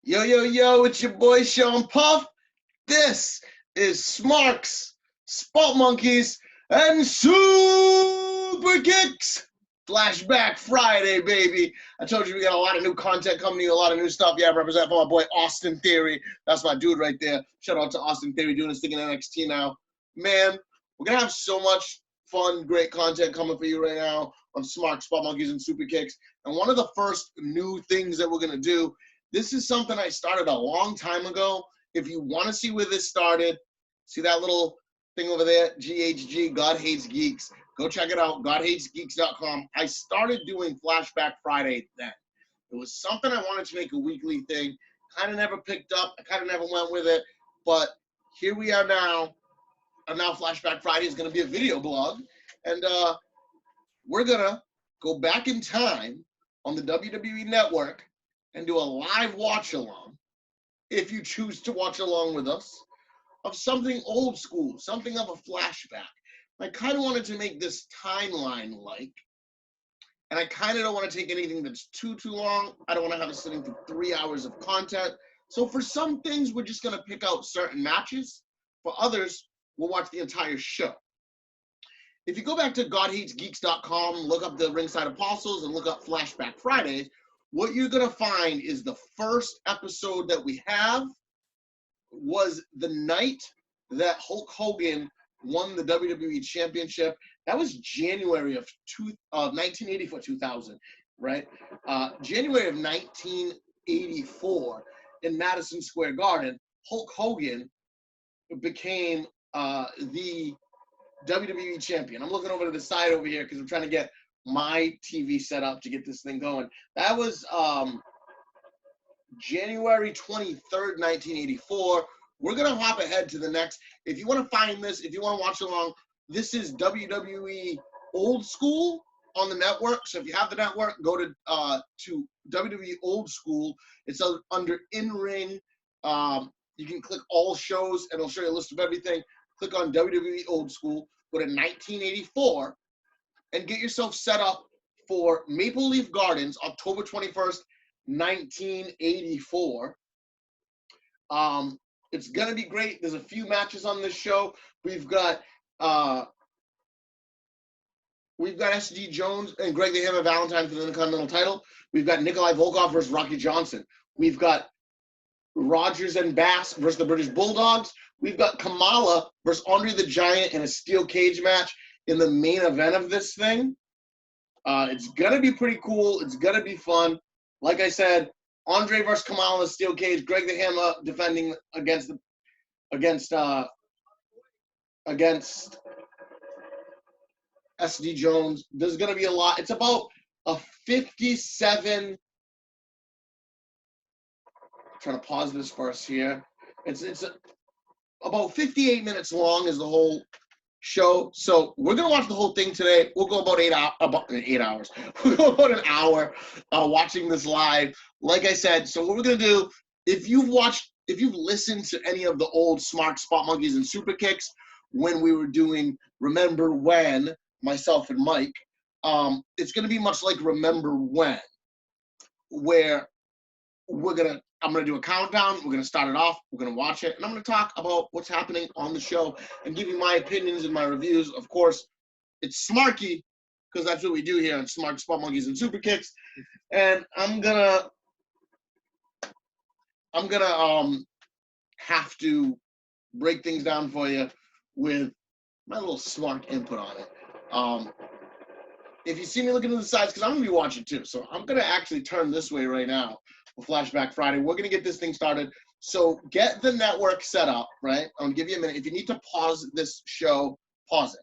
Yo, yo, yo, it's your boy Sean Puff. This is Smarks, Spot Monkeys, and Super Kicks. Flashback Friday, baby. I told you we got a lot of new content coming to you, a lot of new stuff. Yeah, represent for my boy Austin Theory. That's my dude right there. Shout out to Austin Theory doing his thing in NXT now. Man, we're going to have so much fun, great content coming for you right now on Smarks, Spot Monkeys, and Super Kicks. And one of the first new things that we're going to do, this is something I started a long time ago. If you want to see where this started, see that little thing over there, GHG, God Hates Geeks. Go check it out, godhatesgeeks.com. I started doing Flashback Friday then. It was something I wanted to make a weekly thing. Kind of never picked up. I kind of never went with it. But here we are now. And now Flashback Friday is going to be a video blog. And we're going to go back in time on the WWE Network and do a live watch along, if you choose to watch along with us, of something old school, something of a flashback. I kind of wanted to make this timeline-like, and I kind of don't want to take anything that's too long. I don't want to have us sitting through 3 hours of content. So for some things, we're just going to pick out certain matches. For others, we'll watch the entire show. If you go back to godhatesgeeks.com, look up the Ringside Apostles, and look up Flashback Fridays, what you're going to find is the first episode that we have was the night that Hulk Hogan won the WWE Championship. That was January of 1984, 2000, right? January of 1984 in Madison Square Garden, Hulk Hogan became the WWE Champion. I'm looking over to the side over here because I'm trying to get my TV set up to get this thing going. That was January 23rd, 1984. We're going to hop ahead to the next. If you want to find this, if you want to watch along, this is WWE Old School on the network. So if you have the network, go to WWE Old School. It's under In-Ring. You can click all shows, and it'll show you a list of everything. Click on WWE Old School. Go to 1984. And get yourself set up for Maple Leaf Gardens, October 21st, 1984. It's going to be great. There's a few matches on this show. We've got SD Jones and Greg the Hammer Valentine for the Intercontinental title. We've got Nikolai Volkoff versus Rocky Johnson. We've got Rogers and Bass versus the British Bulldogs. We've got Kamala versus Andre the Giant in a steel cage match in the main event of this thing. It's going to be pretty cool. It's going to be fun. Like I said, Andre versus Kamala in a steel cage. Greg the Hammer defending against SD Jones. There's going to be a lot. It's about a 57. I'm trying to pause this first here. It's about 58 minutes long is the whole show. So we're gonna watch the whole thing today. We'll go about 8 hours. We'll go about an hour watching this live. Like I said, so what we're gonna do, if you've listened to any of the old Smart Spot Monkeys and Super Kicks when we were doing Remember When, myself and Mike, it's gonna be much like Remember When, where I'm going to do a countdown. We're going to start it off. We're going to watch it. And I'm going to talk about what's happening on the show and give you my opinions and my reviews. Of course, it's smarky because that's what we do here on Smart Spot Monkeys and Super Kicks. And I'm going to have to break things down for you with my little smart input on it. If you see me looking to the sides, because I'm going to be watching too. So I'm going to actually turn this way right now. Flashback Friday. We're going to get this thing started. So get the network set up, right? I'm going to give you a minute. If you need to pause this show, pause it.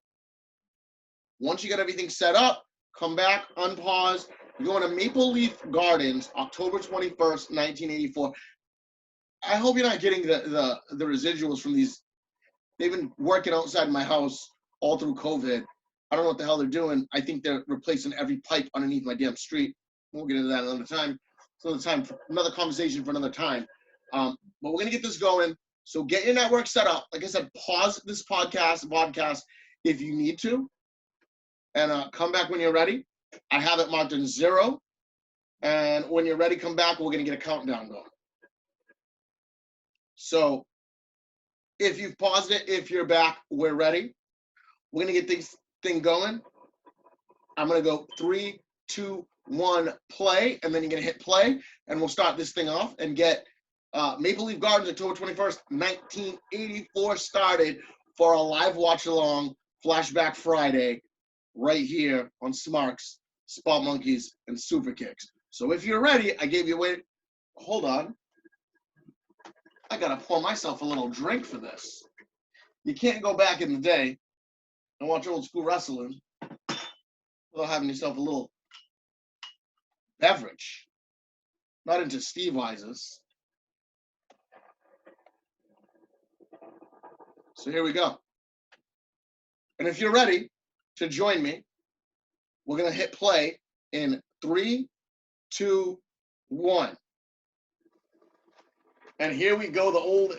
Once you get everything set up, come back, unpause. You're going to Maple Leaf Gardens, October 21st, 1984. I hope you're not getting the residuals from these. They've been working outside my house all through COVID. I don't know what the hell they're doing. I think they're replacing every pipe underneath my damn street. We'll get into that another time. Another conversation for another time. But we're going to get this going. So get your network set up. Like I said, pause this podcast if you need to. And come back when you're ready. I have it marked in 0. And when you're ready, come back. We're going to get a countdown going. So if you've paused it, if you're back, we're ready. We're going to get this thing going. I'm going to go 3, 2, 1, play, and then you're going to hit play, and we'll start this thing off and get Maple Leaf Gardens October 21st, 1984 started for a live watch-along Flashback Friday right here on Smarks, Spot Monkeys, and Super Kicks. So if you're ready, I gave you away. Hold on. I got to pour myself a little drink for this. You can't go back in the day and watch old school wrestling without having yourself a little beverage. Not into Steve Wise's. So here we go. And if you're ready to join me, we're going to hit play in 3, 2, 1. And here we go, the old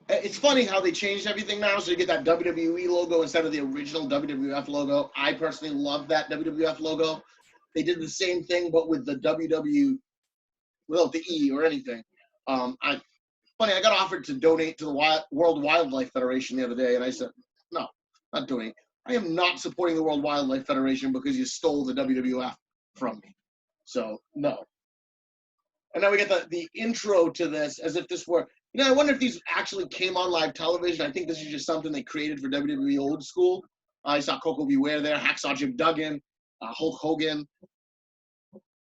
It's funny how they changed everything now, so you get that WWE logo instead of the original WWF logo. I personally love that WWF logo. They did the same thing, but with the WW, without the E or anything. I got offered to donate to the World Wildlife Federation the other day, and I said, no, not donate. I am not supporting the World Wildlife Federation because you stole the WWF from me. So, no. And now we get the intro to this as if this were, I wonder if these actually came on live television. I think this is just something they created for WWE Old School. I saw Coco Beware there, Hacksaw Jim Duggan, Hulk Hogan.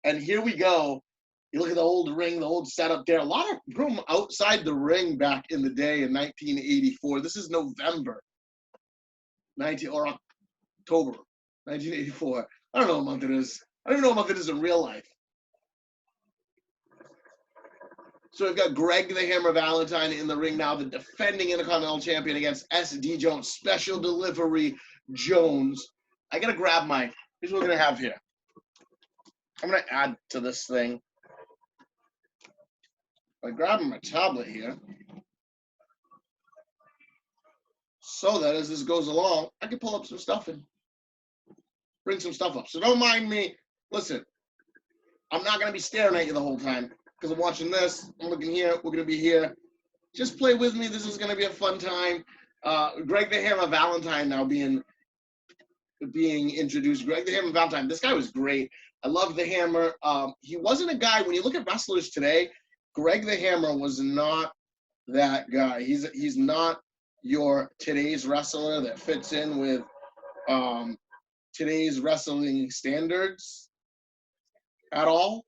And here we go. You look at the old ring, the old setup there. A lot of room outside the ring back in the day in 1984. This is November or October 1984. I don't know what month it is. I don't even know what month it is in real life. So we've got Greg the Hammer Valentine in the ring now, the defending Intercontinental Champion against SD Jones, Special Delivery Jones. I got to grab here's what we're going to have here. I'm going to add to this thing by grabbing my tablet here so that as this goes along, I can pull up some stuff and bring some stuff up. So don't mind me. Listen, I'm not going to be staring at you the whole time because I'm watching this. I'm looking here. We're going to be here. Just play with me. This is going to be a fun time. Greg the Hammer Valentine now being introduced. Greg the Hammer Valentine. This guy was great. I love the Hammer. He wasn't a guy, when you look at wrestlers today, Greg the Hammer was not that guy. He's not your today's wrestler that fits in with today's wrestling standards at all.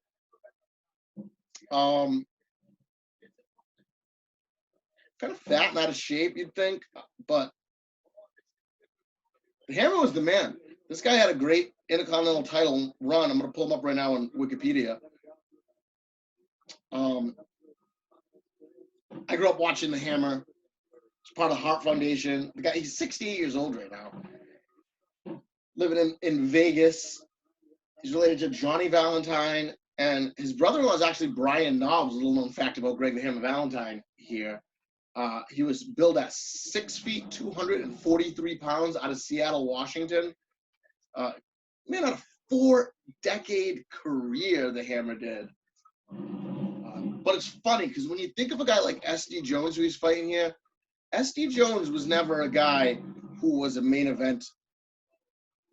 Kind of fat and out of shape, you'd think, but the Hammer was the man. This guy had a great Intercontinental title run. I'm going to pull him up right now on Wikipedia. I grew up watching the Hammer. It's part of the Hart Foundation. The guy, he's 68 years old right now, living in Vegas. He's related to Johnny Valentine, and his brother-in-law is actually Brian Knobs. A little known fact about Greg the Hammer Valentine here. He was billed at 6 feet, 243 pounds out of Seattle, Washington. Man, a 4-decade career the Hammer did. But it's funny because when you think of a guy like SD Jones who he's fighting here, SD Jones was never a guy who was a main event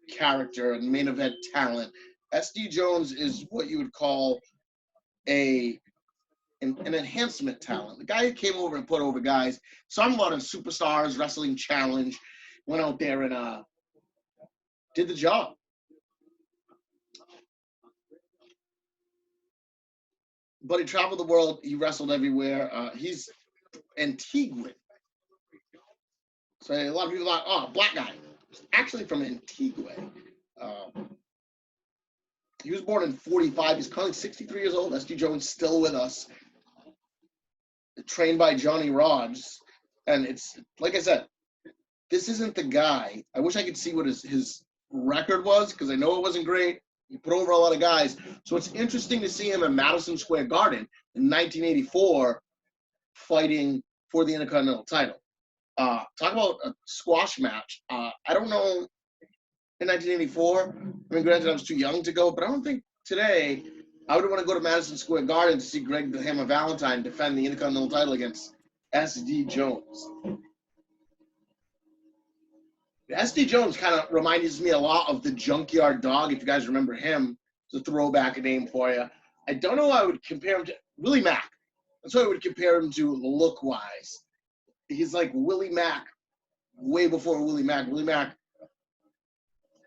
character and main event talent. SD Jones is what you would call an enhancement talent. The guy who came over and put over guys. So I'm about a Superstars Wrestling Challenge, went out there and did the job. But he traveled the world. He wrestled everywhere. He's Antiguan. So a lot of people thought, oh, black guy. Actually from Antigua. He was born in 45. He's currently 63 years old. SD Jones still with us. Trained by Johnny Rodz. And it's, like I said, this isn't the guy. I wish I could see what his record was because I know it wasn't great. He put over a lot of guys. So it's interesting to see him in Madison Square Garden in 1984 fighting for the Intercontinental title. Talk about a squash match. I don't know in 1984. I mean, granted, I was too young to go, but I don't think today I would want to go to Madison Square Garden to see Greg the Hammer Valentine defend the Intercontinental title against SD Jones. SD Jones kind of reminds me a lot of the Junkyard Dog, if you guys remember him. It's a throwback name for you. I don't know why I would compare him to Willie Mack. That's what I would compare him to look-wise. He's like Willie Mack, way before Willie Mack. Willie Mack,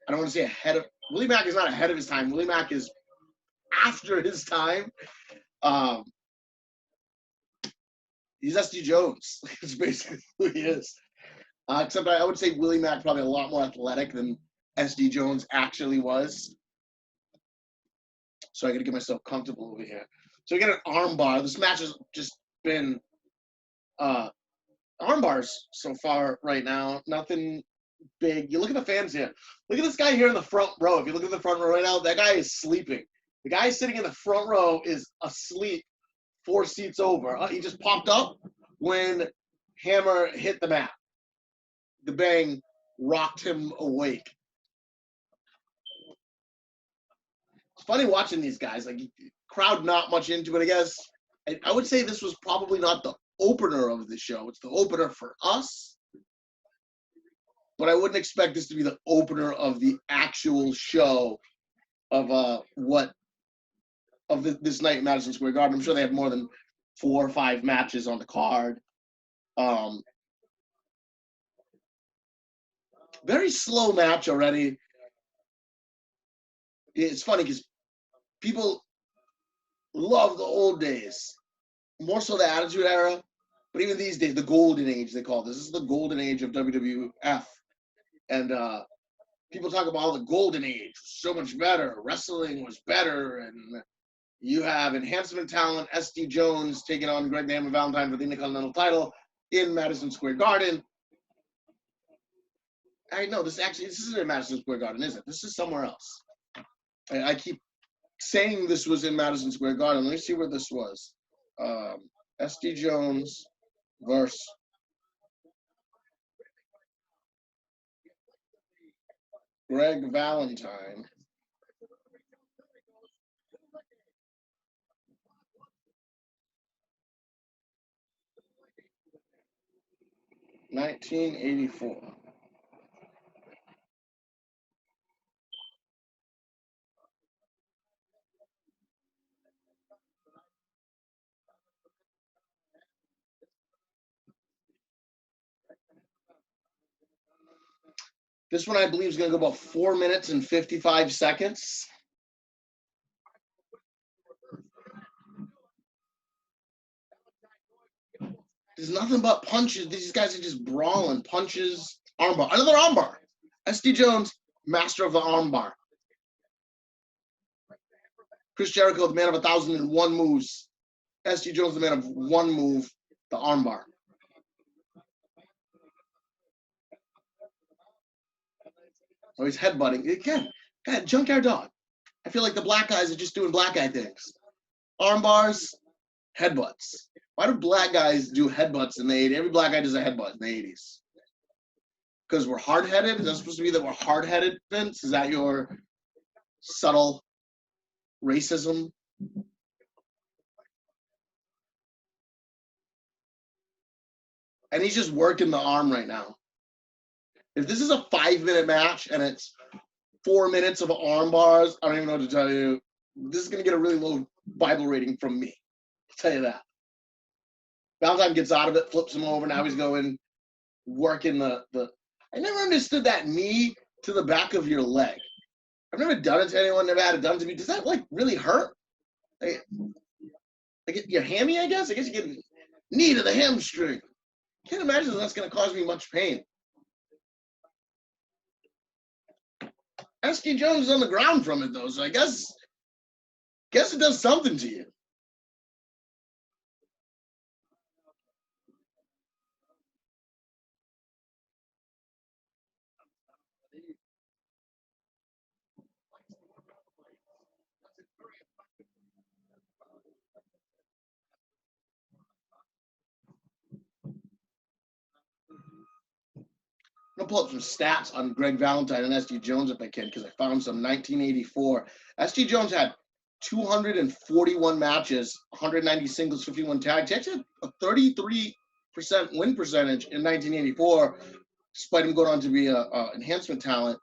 I don't want to say ahead of, Willie Mack is not ahead of his time. Willie Mack is after his time. He's SD Jones. It's basically who he is. Except I would say Willie Mack probably a lot more athletic than SD Jones actually was. So I got to get myself comfortable over here. So we get an arm bar. This match has just been arm bars so far right now. Nothing big. You look at the fans here. Look at this guy here in the front row. If you look at the front row right now, that guy is sleeping. The guy sitting in the front row is asleep 4 seats over. He just popped up when Hammer hit the mat. The bang rocked him awake. It's funny watching these guys. Like, crowd not much into it, I guess. I would say this was probably not the opener of the show. It's the opener for us. But I wouldn't expect this to be the opener of the actual show of this night at Madison Square Garden. I'm sure they have more than 4 or 5 matches on the card. Very slow match already. It's funny because people love the old days, more so the Attitude Era, but even these days, the Golden Age, they call this. This is the Golden Age of WWF. And people talk about the Golden Age, so much better. Wrestling was better. And you have enhancement talent, SD Jones taking on Greg the Hammer Valentine for the Intercontinental title in Madison Square Garden. I know this isn't in Madison Square Garden, is it? This is somewhere else. I keep saying this was in Madison Square Garden. Let me see where this was. SD Jones versus Greg Valentine. 1984. This one, I believe, is going to go about 4 minutes and 55 seconds. There's nothing but punches. These guys are just brawling. Punches, armbar. Another armbar. SD Jones, master of the armbar. Chris Jericho, the man of 1,001 moves. SD Jones, the man of 1 move, the armbar. Oh, he's headbutting. Again, God, Junkyard Dog. I feel like the black guys are just doing black guy things. Arm bars, headbutts. Why do black guys do headbutts in the 80s? Every black guy does a headbutt in the 80s. Because we're hard-headed? Is that supposed to be that we're hard-headed, Vince? Is that your subtle racism? And he's just working the arm right now. If this is a 5-minute match and it's 4 minutes of arm bars, I don't even know what to tell you. This is going to get a really low Bible rating from me. I'll tell you that. Valentine gets out of it, flips him over. Now he's going, working the. I never understood that knee to the back of your leg. I've never done it to anyone, never had it done to me. Does that, like, really hurt? Like your hammy, I guess? I guess you get knee to the hamstring. Can't imagine that's going to cause me much pain. SD Jones is on the ground from it, though, so I guess it does something to you. I'm going to pull up some stats on Greg Valentine and SD Jones if I can, because I found some 1984. SD Jones had 241 matches, 190 singles, 51 tags. He actually had a 33 win percentage in 1984, despite him going on to be a enhancement talent.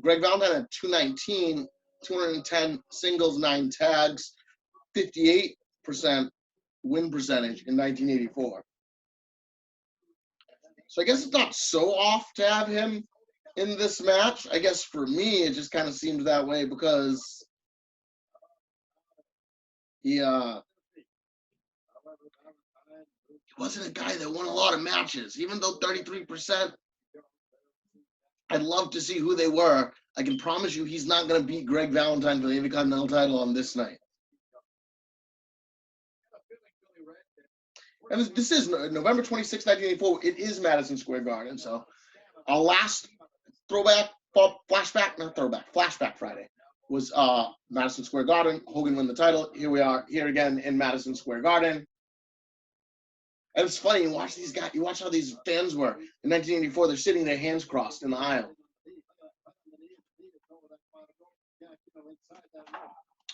Greg Valentine had 219, 210 singles, 9 tags, 58% win percentage in 1984. So I guess it's not so off to have him in this match. I guess for me, it just kind of seemed that way because he wasn't a guy that won a lot of matches. Even though 33%, I'd love to see who they were. I can promise you he's not going to beat Greg Valentine for the Intercontinental title on this night. And this is November 26, 1984. It is Madison Square Garden. So our last Flashback Friday was Madison Square Garden. Hogan won the title. Here we are, here again in Madison Square Garden. And it's funny, you watch these guys, you watch how these fans were in 1984. They're sitting their hands crossed in the aisle.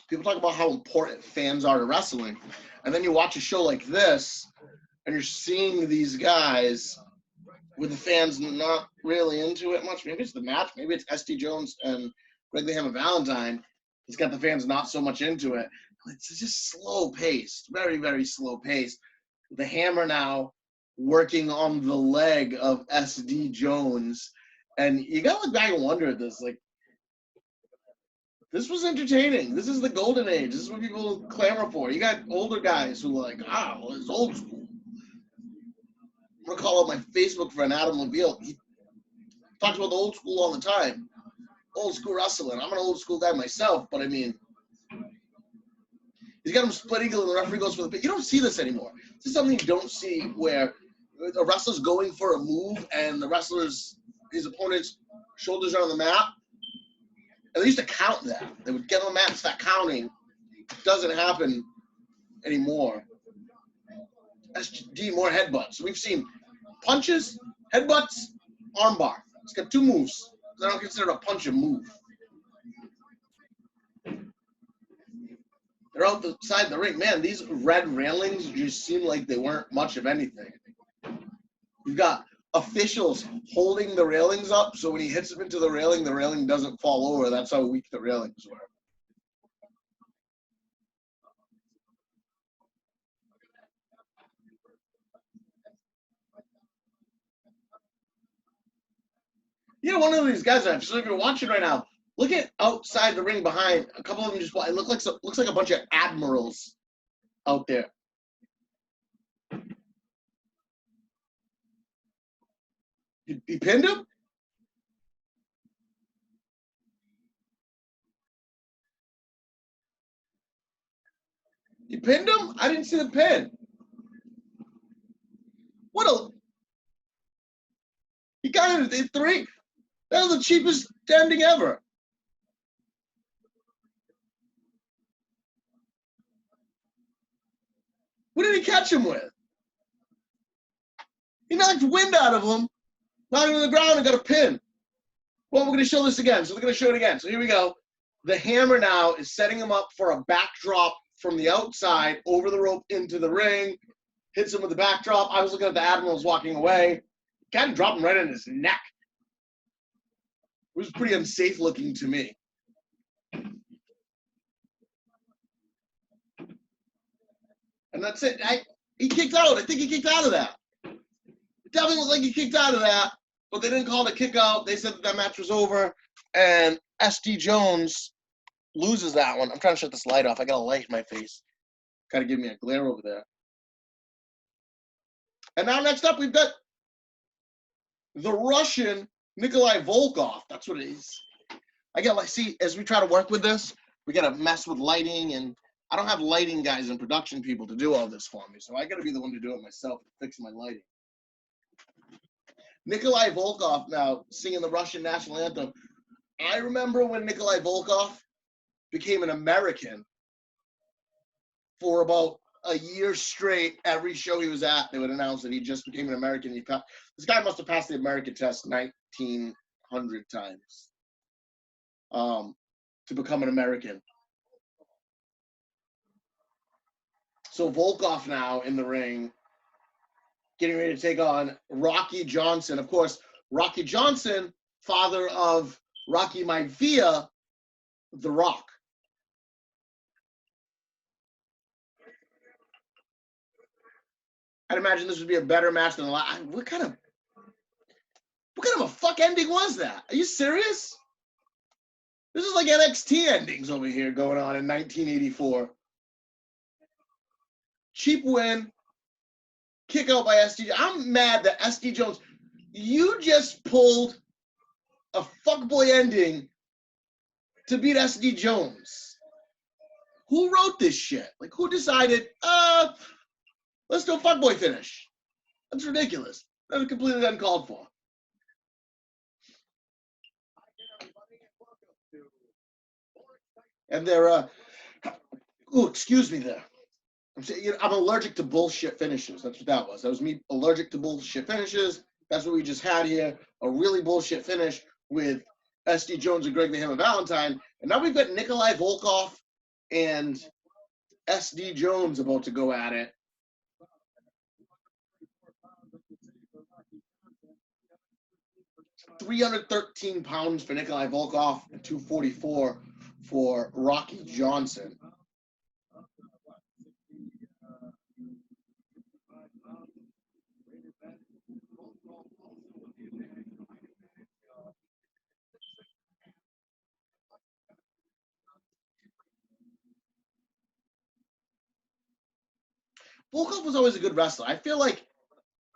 People talk about how important fans are to wrestling. And then you watch a show like this, and you're seeing these guys with the fans not really into it much. Maybe it's the match. Maybe it's S.D. Jones and Greg the Hammer Valentine. He's got the fans not so much into it. It's just slow-paced, very, very slow-paced. The Hammer now working on the leg of S.D. Jones. And you got to look back and wonder at this. Like, this was entertaining. This is the golden age. This is what people clamor for. You got older guys who are like, well, it's old school. I'm going to call up my Facebook friend, Adam LaVille. He talks about the old school all the time. Old school wrestling. I'm an old school guy myself, but I mean, he's got him split eagle and the referee goes for the pin. You don't see this anymore. This is something you don't see where a wrestler's going for a move and his opponent's shoulders are on the mat. And they used to count that. They would get on the mat and start counting. It doesn't happen anymore. SD, more headbutts. We've seen punches, headbutts, armbar. It's got 2 moves. I don't consider a punch a move. They're outside the ring. Man, these red railings just seem like they weren't much of anything. You've got officials holding the railings up, so when he hits them into the railing doesn't fall over. That's how weak the railings were. You know, one of these guys, so if you're watching right now, look at outside the ring behind. A couple of them just, it looks like a bunch of admirals out there. He pinned him? You pinned him? I didn't see the pin. He got it at 3. That was the cheapest ending ever. What did he catch him with? He knocked wind out of him, knocked him to the ground, and got a pin. Well, we're going to show this again. So we're going to show it again. So here we go. The Hammer now is setting him up for a backdrop from the outside over the rope into the ring. Hits him with the backdrop. I was looking at the Admirals walking away. Kind of dropped him right in his neck. It was pretty unsafe looking to me. And that's it. He kicked out. I think he kicked out of that. It definitely looked like he kicked out of that, but they didn't call it a kick out. They said that match was over, and S.D. Jones loses that one. I'm trying to shut this light off. I got a light in my face. Kind of give me a glare over there. And now next up, we've got the Russian Nikolai Volkoff. That's what it is. See, as we try to work with this, we got to mess with lighting, and I don't have lighting guys and production people to do all this for me, so I got to be the one to do it myself and fix my lighting. Nikolai Volkoff now singing the Russian national anthem. I remember when Nikolai Volkoff became an American for about a year straight. Every show he was at, they would announce that he just became an American. This guy must have passed the American test 1,900 times to become an American. So Volkoff now in the ring. getting ready to take on Rocky Johnson. Of course, Rocky Johnson, father of Rocky Maivia, The Rock. I'd imagine this would be a better match than the last. What kind of a fuck ending was that? Are you serious? This is like NXT endings over here going on in 1984. Cheap win. Kick out by SD. I'm mad that SD Jones, you just pulled a fuckboy ending to beat SD Jones. Who wrote this shit? Like, who decided, let's do a fuckboy finish? That's ridiculous. That was completely uncalled for. And they're, oh, excuse me there. I'm allergic to bullshit finishes. That's what that was. That was me allergic to bullshit finishes. That's what we just had here. A really bullshit finish with SD Jones and Greg the Hammer Valentine. And now we've got Nikolai Volkoff and SD Jones about to go at it. £313 for Nikolai Volkoff and $244 for Rocky Johnson. Volkoff was always a good wrestler. I feel like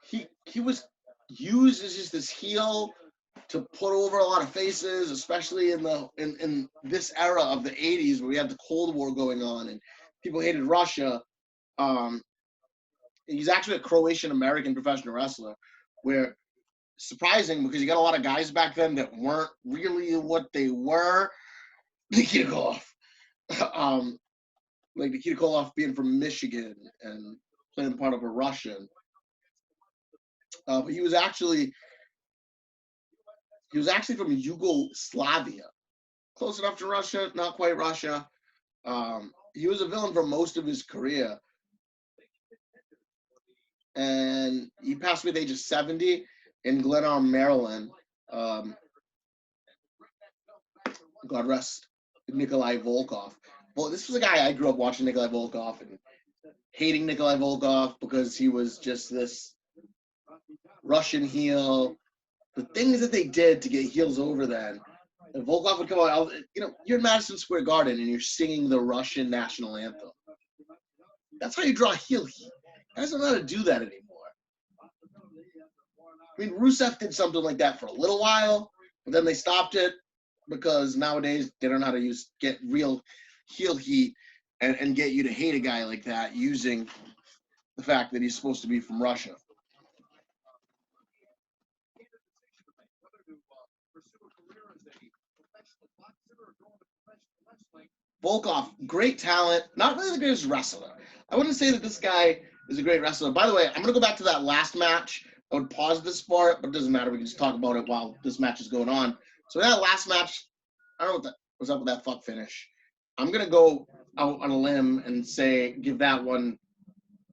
he was used as just this heel to put over a lot of faces, especially in this era of the 80s where we had the Cold War going on and people hated Russia. He's actually a Croatian-American professional wrestler, where surprising because you got a lot of guys back then that weren't really what they were. Nikita Koloff. Like Nikita Koloff being from Michigan and playing part of a Russian. But he was actually from Yugoslavia. Close enough to Russia, not quite Russia. He was a villain for most of his career. And he passed away at the age of 70 in Glen Arm, Maryland. God rest Nikolai Volkoff. Well, this was a guy I grew up watching, Nikolai Volkoff, and hating Nikolai Volkoff because he was just this Russian heel. The things that they did to get heels over then. And Volkoff would come out, you're in Madison Square Garden and you're singing the Russian national anthem. That's how you draw heel heat. Guys don't know how to do that anymore. I mean, Rusev did something like that for a little while, but then they stopped it because nowadays they don't know how to get real heel heat and get you to hate a guy like that using the fact that he's supposed to be from Russia. Volkoff, great talent, not really the greatest wrestler. I wouldn't say that this guy is a great wrestler. By the way, I'm going to go back to that last match. I would pause this part, but it doesn't matter. We can just talk about it while this match is going on. So that last match, I don't know what was up with that fuck finish. I'm going to go out on a limb and give that one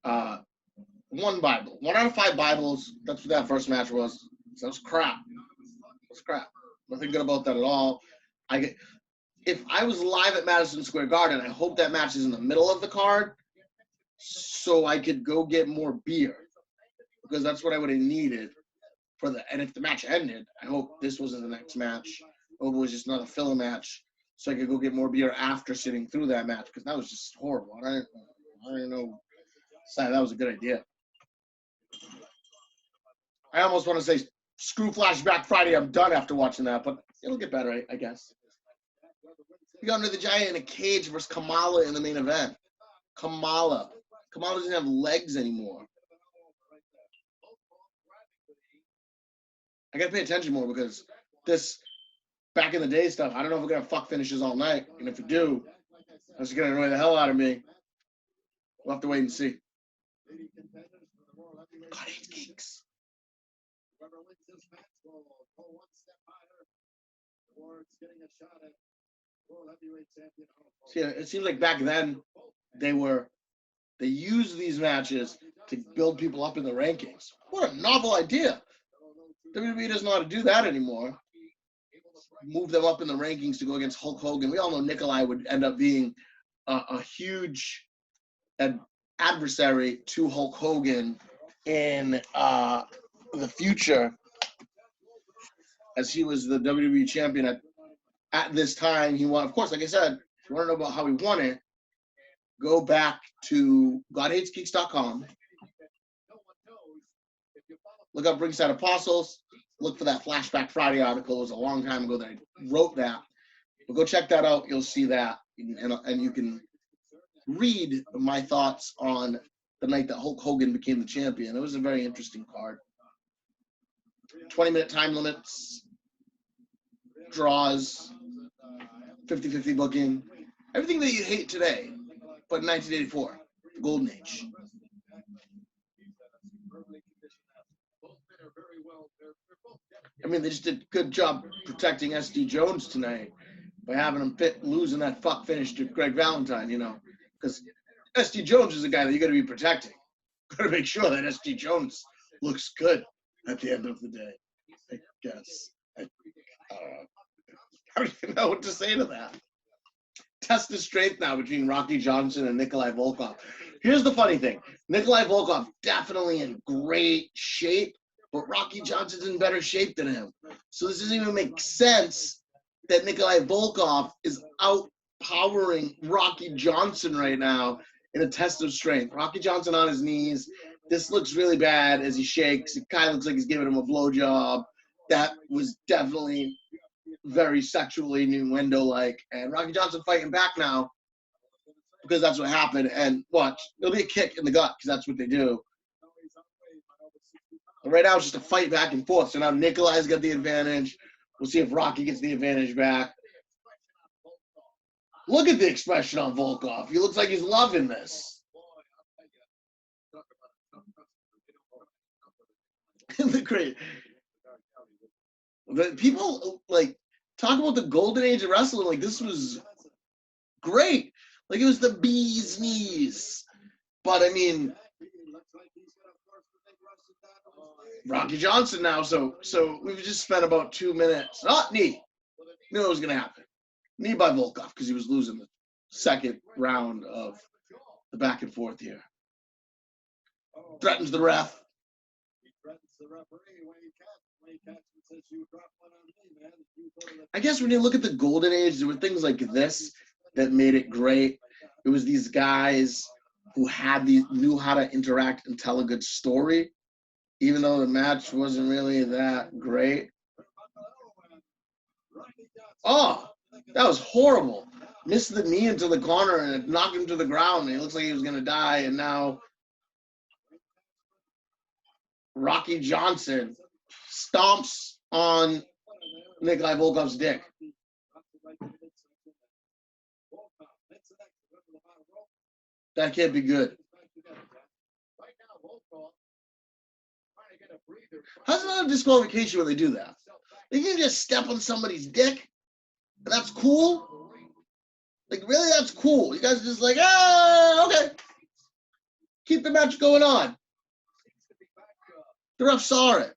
one Bible. 1 out of 5 Bibles. That's what that first match was. So that was crap. It was crap. Nothing good about that at all. If I was live at Madison Square Garden, I hope that match is in the middle of the card so I could go get more beer, because that's what I would have needed and if the match ended, I hope this wasn't the next match. I hope it was just another filler match so I could go get more beer after sitting through that match, because that was just horrible. I don't know. That was a good idea. I almost want to say, screw Flashback Friday, I'm done after watching that, but it'll get better, I guess. We got Andre the Giant in a cage versus Kamala in the main event. Kamala doesn't have legs anymore. I gotta pay attention more because this back in the day stuff, I don't know if we're gonna fuck finishes all night. And if we do, that's gonna annoy the hell out of me. We'll have to wait and see. God, 8 geeks. See, it seems like back then they used these matches to build people up in the rankings. What a novel idea. WWE doesn't know how to do that anymore. Move them up in the rankings to go against Hulk Hogan. We all know Nikolai would end up being a huge adversary to Hulk Hogan in the future, as he was the WWE champion at this time. He won, of course, like I said, if you want to know about how he won it, go back to GodHatesGeeks.com. Look up Ringside Apostles. Look for that Flashback Friday article. It was a long time ago that I wrote that. But go check that out. You'll see that. And you can read my thoughts on the night that Hulk Hogan became the champion. It was a very interesting card. 20-minute time limits, draws, 50-50 booking. Everything that you hate today, but in 1984, the Golden Age. I mean, they just did a good job protecting SD Jones tonight by having him losing that fuck finish to Greg Valentine, you know, because SD Jones is a guy that you got to be protecting. Got to make sure that SD Jones looks good at the end of the day. I guess. I don't even know what to say to that. Test the strength now between Rocky Johnson and Nikolai Volkoff. Here's the funny thing. Nikolai Volkoff definitely in great shape, but Rocky Johnson's in better shape than him. So this doesn't even make sense that Nikolai Volkoff is outpowering Rocky Johnson right now in a test of strength. Rocky Johnson on his knees. This looks really bad as he shakes. It kind of looks like he's giving him a blowjob. That was definitely very sexually innuendo-like. And Rocky Johnson fighting back now because that's what happened. And watch, it'll be a kick in the gut because that's what they do. But right now it's just a fight back and forth. So now Nikolai's got the advantage. We'll see if Rocky gets the advantage back. Look at the expression on Volkoff. He looks like he's loving this. The great. The people like talk about the golden age of wrestling. Like this was great. Like it was the bee's knees. But I mean, Rocky Johnson now. So we've just spent about 2 minutes. Not knee. Knew it was gonna happen. Knee by Volkoff because he was losing the second round of the back and forth here. Threatens the ref. I guess when you look at the golden age, there were things like this that made it great. It was these guys who knew how to interact and tell a good story, even though the match wasn't really that great. Oh, that was horrible. Missed the knee into the corner and it knocked him to the ground. And it looks like he was going to die. And now Rocky Johnson stomps on Nikolai Volkoff's dick. That can't be good. How's it not a disqualification when they do that? They can just step on somebody's dick, and that's cool? Like, really, that's cool. You guys are just like, okay. Keep the match going on. The ref saw it.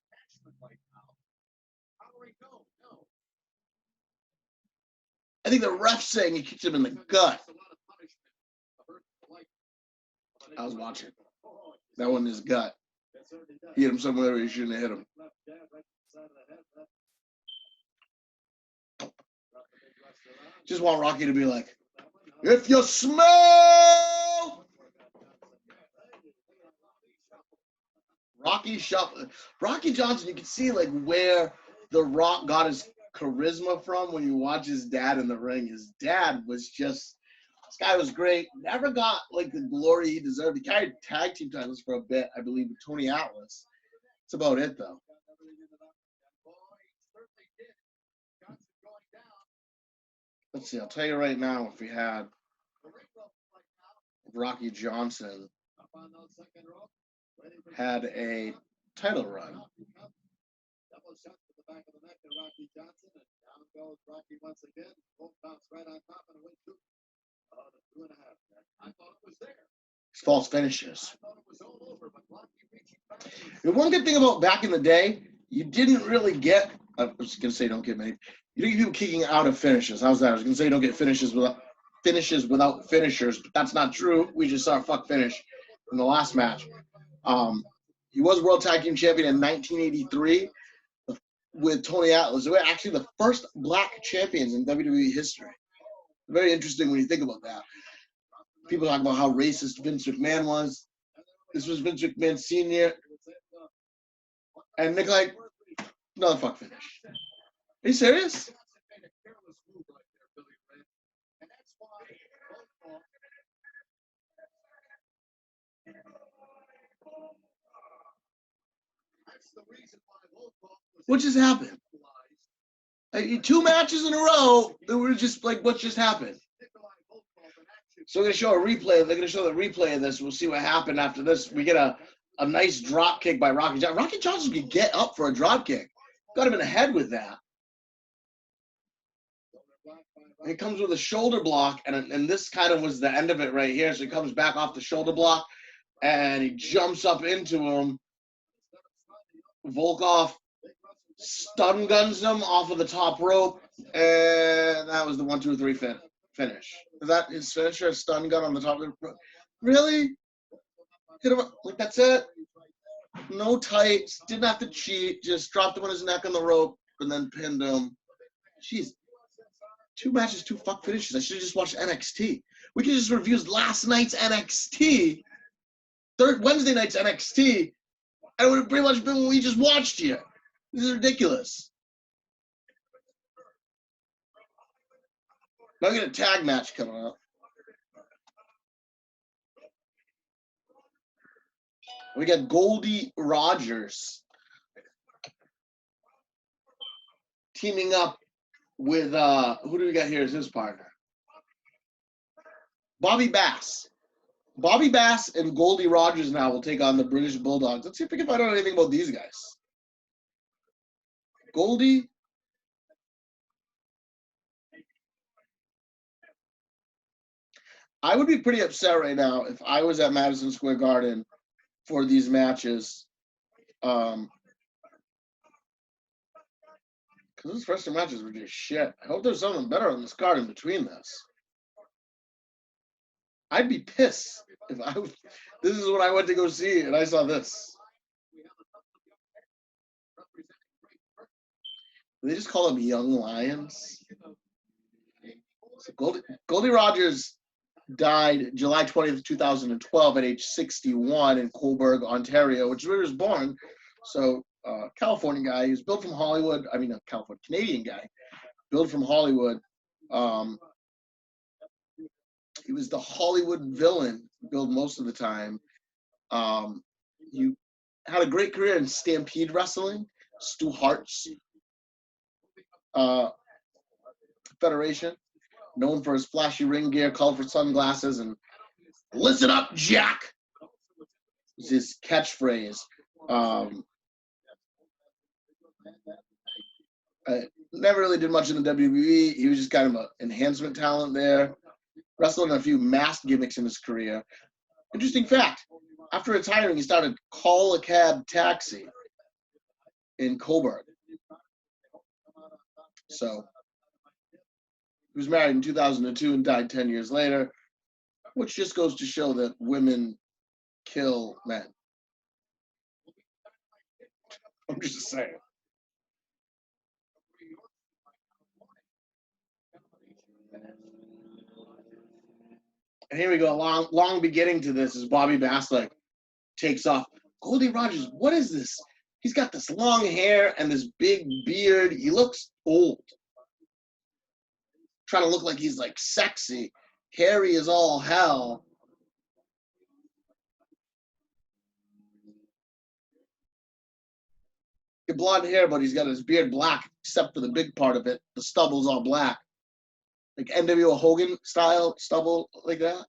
I think the ref's saying he kicked him in the gut. I was watching. That one in his gut. He hit him somewhere where he shouldn't have hit him. Just want Rocky to be like, if you smell Rocky Johnson, you can see like where The Rock got his charisma from when you watch his dad in the ring. His dad was just, this guy was great. Never got like the glory he deserved. He carried tag team titles for a bit, I believe, with Tony Atlas. That's about it, though. Let's see. I'll tell you right now, if we had Rocky Johnson had a title run. False finishes. The one good thing about back in the day, you didn't really get. I was gonna say don't get many. You didn't get people kicking out of finishes. How's that? I was gonna say you don't get finishes without finishers, but that's not true. We just saw a fuck finish in the last match. He was World Tag Team Champion in 1983 with Tony Atlas. They were actually the first black champions in WWE history. Very interesting when you think about that. People talk about how racist Vince McMahon was. This was Vince McMahon Sr. And Nikolai, another fuck finish. Are you serious? What just happened? Like, 2 matches in a row, they were just like, what just happened? So we're going to show a replay. They're going to show the replay of this. We'll see what happened after this. We get a nice drop kick by Rocky Johnson. Rocky Johnson could get up for a drop kick. Got him in the head with that. And he comes with a shoulder block, and this kind of was the end of it right here. So he comes back off the shoulder block, and he jumps up into him. Volkoff stun guns him off of the top rope, and that was the 1, 2, 3 finish. Is that his finisher? A stun gun on the top of the rope? Really? Hit him like that's it? No tights. Didn't have to cheat. Just dropped him on his neck on the rope and then pinned him. Jeez. 2 matches, 2 fuck finishes. I should have just watched NXT. We could just review last night's NXT, Wednesday night's NXT, and it would have pretty much been what we just watched here. This is ridiculous. Now we get a tag match coming up. We got Goldie Rogers teaming up with, who do we got here as his partner? Bobby Bass. Bobby Bass and Goldie Rogers now will take on the British Bulldogs. Let's see if we can find out anything about these guys. Goldie. I would be pretty upset right now if I was at Madison Square Garden for these matches. Because those first 2 matches were just shit. I hope there's something better on this card in between this. I'd be pissed if I was. This is what I went to go see, and I saw this. They just call them Young Lions. So Goldie Rogers died July 20th, 2012 at age 61 in Cobourg, Ontario, which is where he was born. So California guy. He was built from Hollywood. I mean, California, Canadian guy. Built from Hollywood. He was the Hollywood villain, billed most of the time. He had a great career in Stampede Wrestling, Stu Hart's federation, known for his flashy ring gear, colorful sunglasses, and "Listen up, Jack" was his catchphrase. Never really did much in the WWE. He was just kind of an enhancement talent there. Wrestled in a few masked gimmicks in his career. Interesting fact, after retiring, he started Call a Cab Taxi in Cobourg. So he was married in 2002 and died 10 years later, which just goes to show that women kill men. I'm just saying. And here we go. Long beginning to this is Bobby Bass like takes off. Goldie Rogers, what is this? He's got this long hair and this big beard. He looks old. Trying to look like he's like sexy. Hairy as all hell. He got blonde hair, but he's got his beard black, except for the big part of it. The stubble's all black. Like NWO Hogan style stubble, like that.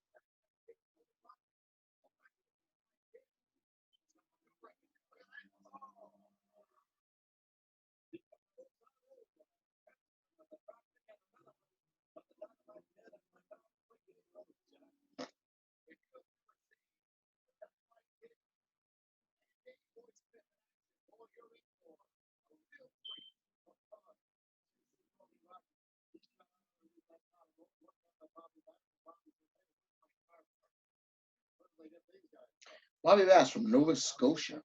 Bobby Bass from Nova Scotia.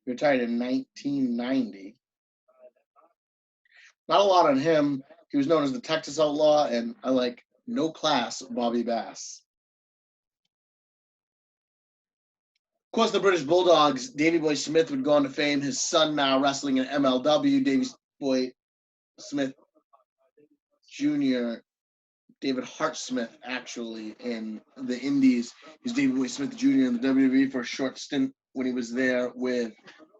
He retired in 1990. Not a lot on him. He was known as the Texas Outlaw, and I like No Class Bobby Bass. Of course, the British Bulldogs, Davey Boy Smith would go on to fame. His son now wrestling in MLW, Davey Boy Smith Jr., David Hart Smith, actually, in the Indies. He's Davey Boy Smith Jr. in the WWE for a short stint when he was there with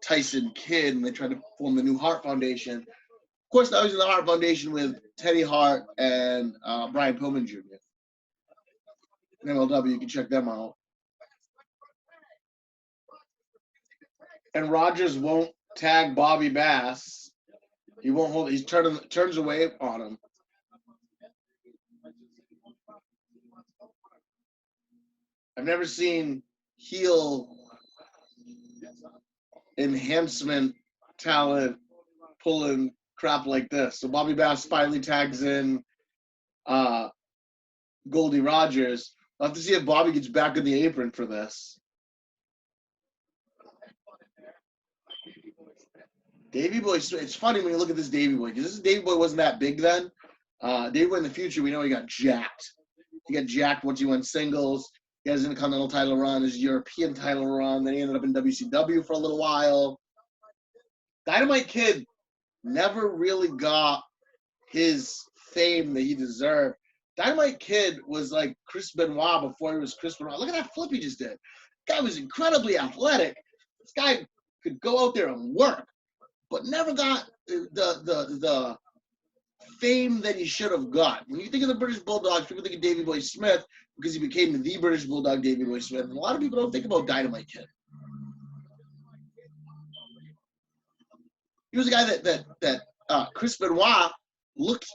Tyson Kidd, and they tried to form the new Hart Foundation. Of course, now he's in the Hart Foundation with Teddy Hart and Brian Pillman Jr. In MLW, you can check them out. And Rogers won't tag Bobby Bass. He won't hold. He's turns away on him. I've never seen heel enhancement talent pulling crap like this. So Bobby Bass finally tags in Goldie Rogers. I'll have to see if Bobby gets back in the apron for this. Davey Boy, it's funny when you look at this Davey Boy, because this Davey Boy wasn't that big then. Davey Boy in the future, we know he got jacked. He got jacked once he went singles. He had his Intercontinental title run, his European title run. Then he ended up in WCW for a little while. Dynamite Kid never really got his fame that he deserved. Dynamite Kid was like Chris Benoit before he was Chris Benoit. Look at that flip he just did. The guy was incredibly athletic. This guy could go out there and work, but never got the fame that he should have got. When you think of the British Bulldogs, people think of Davey Boy Smith because he became the British Bulldog Davey Boy Smith. And a lot of people don't think about Dynamite Kid. He was a guy that Chris Benoit looked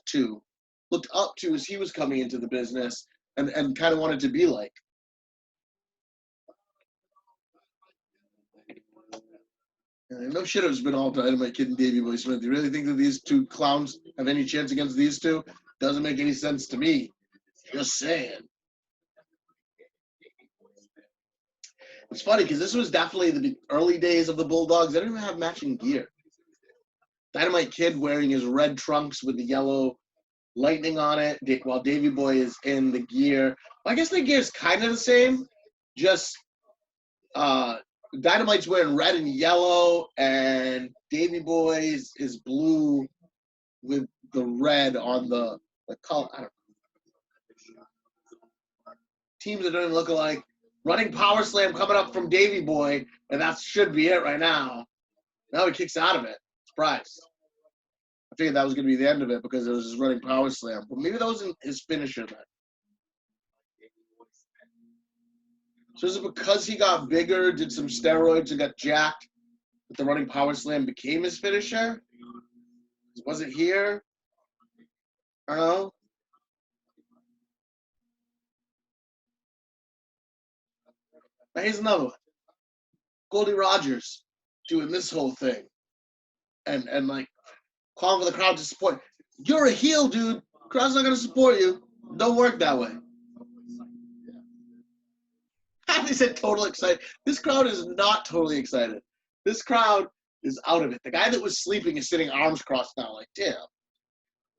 up to as he was coming into the business and kind of wanted to be like. No shit, it's been all Dynamite Kid and Davey Boy Smith. You really think that these two clowns have any chance against these two? Doesn't make any sense to me. Just saying. It's funny because this was definitely the early days of the Bulldogs. They didn't even have matching gear. Dynamite Kid wearing his red trunks with the yellow lightning on it, while Davey Boy is in the gear. I guess the gear is kind of the same, just Dynamite's wearing red and yellow, and Davey Boy's is blue with the red on the color. I don't know. Teams that don't look alike. Running Power Slam coming up from Davey Boy, and that should be it right now. Now he kicks out of it. Surprise. I figured that was going to be the end of it because it was his running Power Slam. But maybe that wasn't his finisher then. So is it because he got bigger, did some steroids, and got jacked, that the running Power Slam became his finisher? Was it here? I don't know. Now here's another one. Goldie Rogers doing this whole thing. And like calling for the crowd to support. You're a heel, dude. Crowd's not going to support you. Don't work that way. They said totally excited. This crowd is not totally excited. This crowd is out of it. The guy that was sleeping is sitting arms crossed now. Like, damn.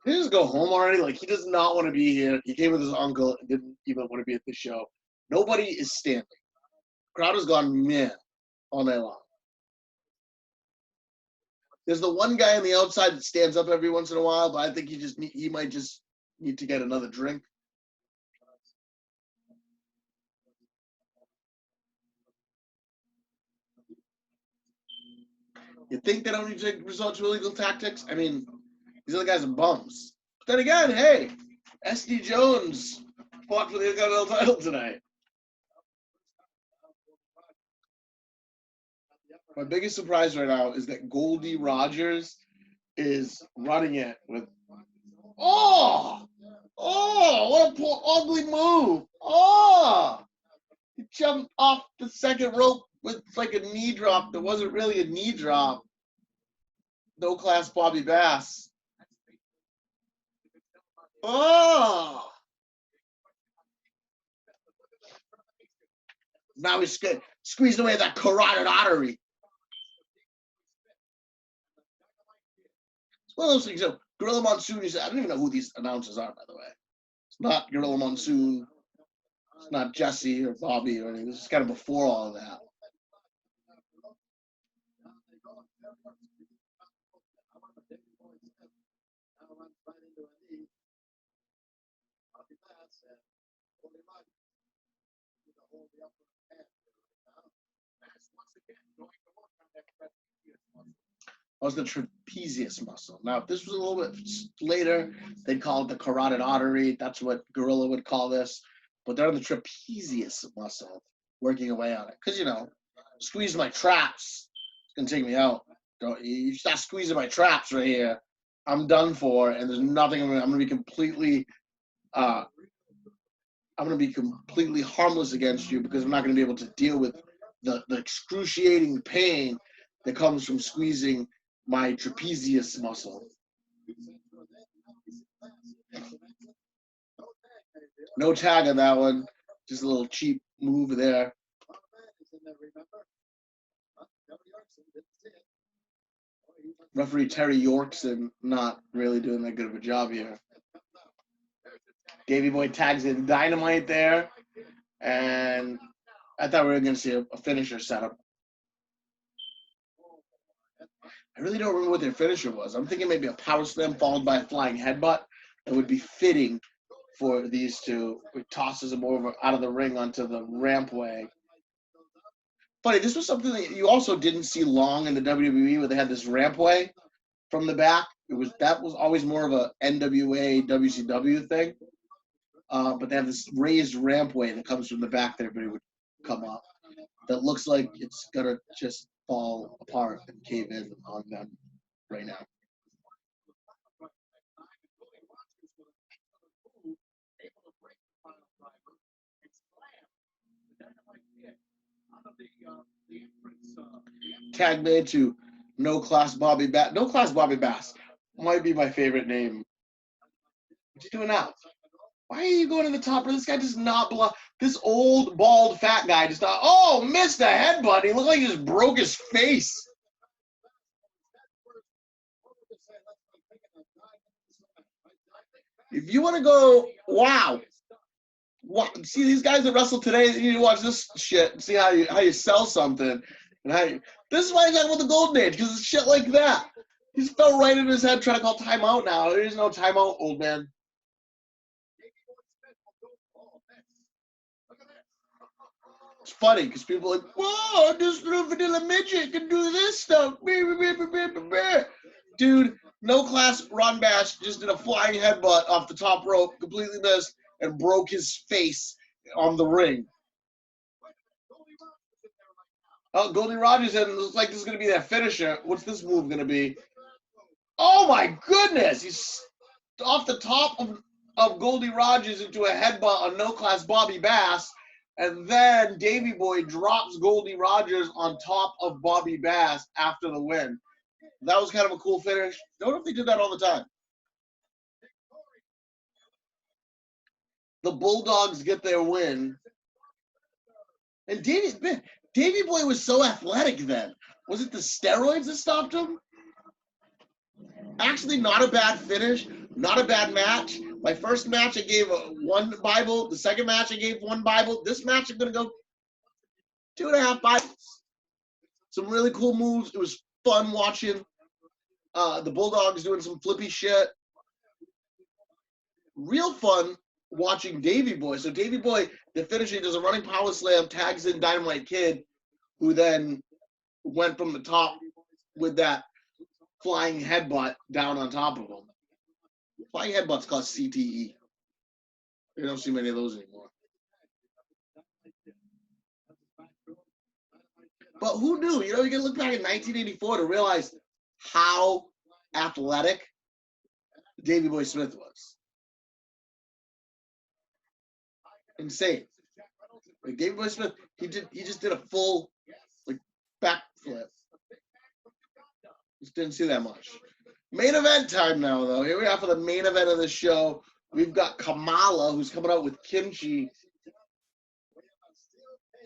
He just go home already? Like, he does not want to be here. He came with his uncle and didn't even want to be at this show. Nobody is standing. The crowd has gone meh all night long. There's the one guy on the outside that stands up every once in a while, but I think he might just need to get another drink. You think they don't need to resort to illegal tactics? I mean, these other guys are bums. But then again, hey, SD Jones fought for the Intercontinental title tonight. My biggest surprise right now is that Goldie Rogers is running it with, what a poor, ugly move. He jumped off the second rope with like a knee drop that wasn't really a knee drop. No class Bobby Bass. Oh! Now he's squeezed away that carotid artery. It's one of those things. You know, Gorilla Monsoon, I don't even know who these announcers are, by the way. It's not Gorilla Monsoon. It's not Jesse or Bobby or anything. This is kind of before all of that. Was the trapezius muscle. Now, if this was a little bit later, they'd call it the carotid artery. That's what Gorilla would call this. But they're on the trapezius muscle, working away on it. Because, you know, squeeze my traps. It's going to take me out. You start squeezing my traps right here, I'm done for, and there's nothing. I'm going to be completely harmless against you because I'm not going to be able to deal with the excruciating pain that comes from squeezing my trapezius muscle. No tag on that one. Just a little cheap move there. Referee Terry Yorkson not really doing that good of a job here. Davey Boy tags in Dynamite there. And I thought we were going to see a finisher setup. I really don't remember what their finisher was. I'm thinking maybe a power slam followed by a flying headbutt. That would be fitting for these two. It tosses them over out of the ring onto the rampway. Funny, this was something that you also didn't see long in the WWE where they had this rampway from the back. That was always more of a NWA WCW thing. But they have this raised rampway that comes from the back that everybody would come up. That looks like it's gonna just fall apart and cave in on them right now. Tag made to No Class Bobby Bass. No Class Bobby Bass might be my favorite name. What you doing now? Why are you going to the top? This guy does not block. This old, bald, fat guy does not. Oh, missed a headbutt. He looked like he just broke his face. If you want to go, wow. See these guys that wrestle today. You need to watch this shit and see how you sell something. And this is why I talk about the golden age, because it's shit like that. He's fell right in his head trying to call timeout now. There is no timeout, old man. It's funny because people are like, whoa, this little vanilla midget can do this stuff. Dude, No Class Ron Bash just did a flying headbutt off the top rope, completely missed, and broke his face on the ring. Oh, Goldie Rogers, and it looks like this is going to be that finisher. What's this move going to be? Oh, my goodness. He's off the top of Goldie Rogers into a headbutt on No Class Bobby Bass. And then Davey Boy drops Goldie Rogers on top of Bobby Bass after the win. That was kind of a cool finish. Don't know if they did that all the time. The Bulldogs get their win. And Davey Boy was so athletic then. Was it the steroids that stopped him? Actually, not a bad finish. Not a bad match. My first match, I gave one Bible. The second match, I gave one Bible. This match, I'm going to go 2.5 Bibles. Some really cool moves. It was fun watching the Bulldogs doing some flippy shit. Real fun watching Davey Boy. So Davey Boy, the finisher, does a running power slam, tags in Dynamite Kid, who then went from the top with that flying headbutt down on top of him. Flying headbutts cost CTE. You don't see many of those anymore. But who knew? You know, you can look back in 1984 to realize how athletic Davey Boy Smith was. Insane. Like Davey Boy Smith, he just did a full backflip. Just didn't see that much. Main event time now, though. Here we are for the main event of the show. We've got Kamala, who's coming out with Kimchi.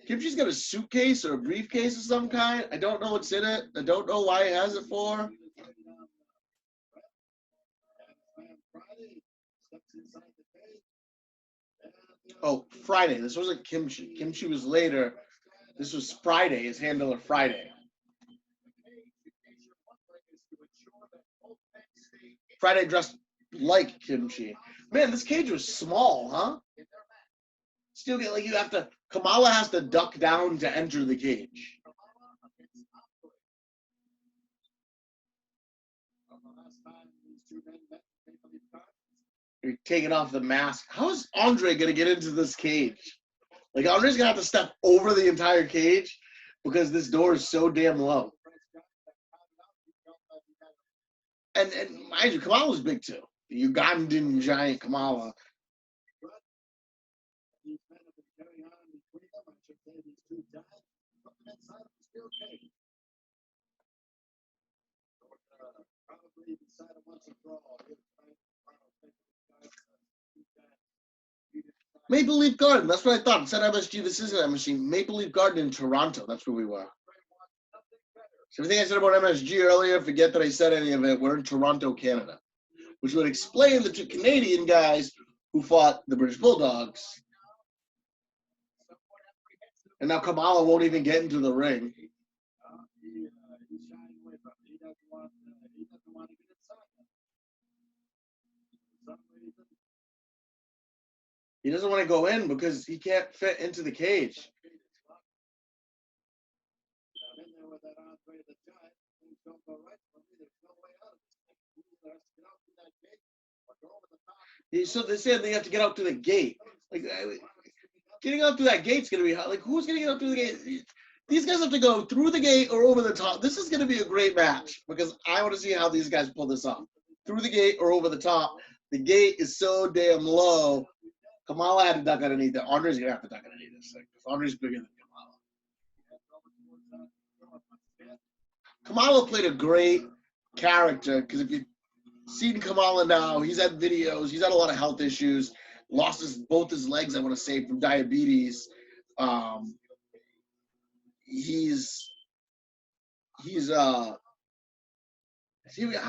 Kimchi's got a suitcase or a briefcase of some kind. I don't know what's in it. I don't know why he has it for. Oh, Friday. This wasn't Kimchi. Kimchi was later. This was Friday, his handler Friday. Friday dressed like Kimchi. Man, this cage was small, huh? Still get like you have to. Kamala has to duck down to enter the cage. You're taking off the mask. How is Andre gonna get into this cage? Like Andre's gonna have to step over the entire cage because this door is so damn low. And mind you, Kamala's big too. The Ugandan giant Kamala. Maple Leaf Garden, that's what I thought. It said MSG, this isn't MSG. Maple Leaf Garden in Toronto, that's where we were. So everything I said about MSG earlier, forget that I said any of it. We're in Toronto, Canada, which would explain the two Canadian guys who fought the British Bulldogs. And now Kamala won't even get into the ring. He doesn't want to go in because he can't fit into the cage. So they said they have to get out through the gate. Like getting out through that gate's gonna be hard. Like who's gonna get out through the gate? These guys have to go through the gate or over the top. This is gonna be a great match because I want to see how these guys pull this off. Through the gate or over the top. The gate is so damn low. Kamala had to duck underneath it. Andre's gonna have to duck underneath this thing because Andre's bigger than Kamala. Kamala played a great character because if you've seen Kamala now, he's had videos. He's had a lot of health issues. Lost both his legs, I want to say, from diabetes. How's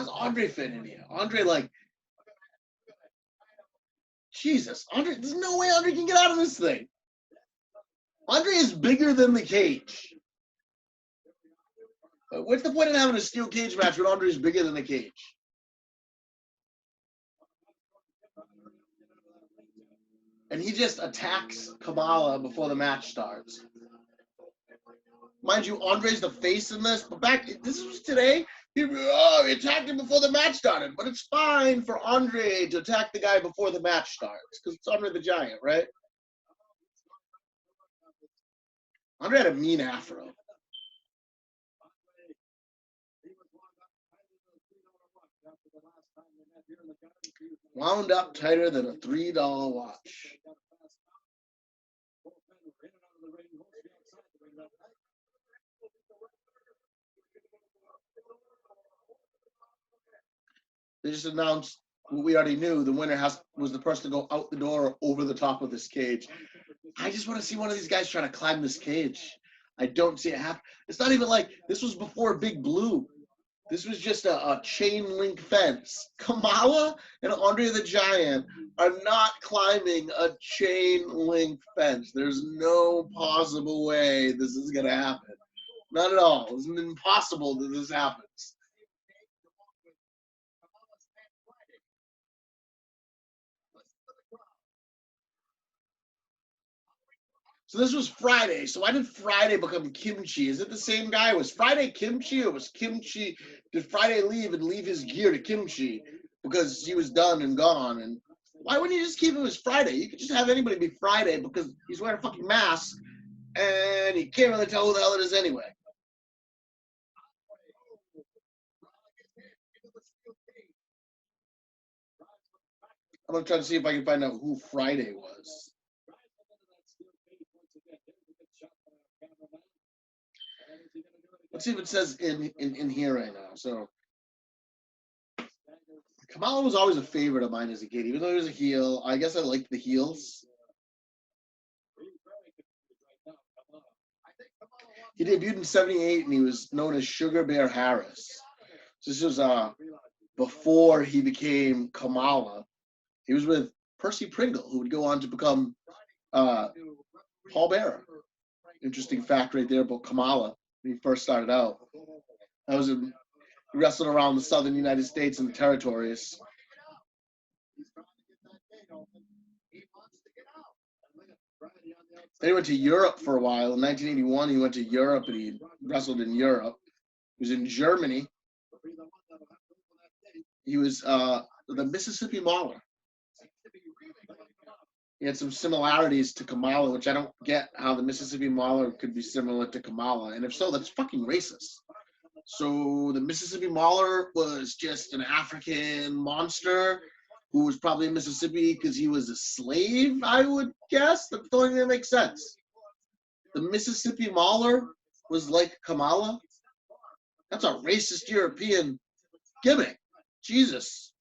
Andre fit in here? Andre, like, Jesus, Andre, there's no way Andre can get out of this thing. Andre is bigger than the cage. What's the point in having a steel cage match when Andre is bigger than the cage? And he just attacks Kamala before the match starts. Mind you, Andre's the face in this, but this was today. He attacked him before the match started, but it's fine for Andre to attack the guy before the match starts because it's Andre the Giant, right? Andre had a mean afro. Wound up tighter than a $3 watch. They just announced what we already knew. The winner was the person to go out the door or over the top of this cage. I just want to see one of these guys trying to climb this cage. I don't see it happen. It's not even like this was before Big Blue. This was just a chain link fence. Kamala and Andre the Giant are not climbing a chain link fence. There's no possible way this is going to happen. Not at all. It's impossible that this happens. So this was Friday. So why did Friday become Kimchi? Is it the same guy? Was Friday Kimchi or was Kimchi? Did Friday leave and leave his gear to Kimchi because he was done and gone? And why wouldn't you just keep him as Friday? You could just have anybody be Friday because he's wearing a fucking mask and you can't really tell who the hell it is anyway. I'm gonna try to see if I can find out who Friday was. Let's see if it says in here right now. So Kamala was always a favorite of mine as a kid, even though he was a heel. I guess I liked the heels. He debuted in '78, and he was known as Sugar Bear Harris. So this was before he became Kamala. He was with Percy Pringle, who would go on to become Paul Bearer. Interesting fact right there about Kamala when he first started out. That was he wrestled around the southern United States and the territories. Then he went to Europe for a while. In 1981, he went to Europe and he wrestled in Europe. He was in Germany. He was the Mississippi Mauler. He had some similarities to Kamala, which I don't get how the Mississippi Mauler could be similar to Kamala. And if so, that's fucking racist. So the Mississippi Mauler was just an African monster who was probably in Mississippi because he was a slave, I would guess. That's the only thing that makes sense. The Mississippi Mauler was like Kamala. That's a racist European gimmick. Jesus.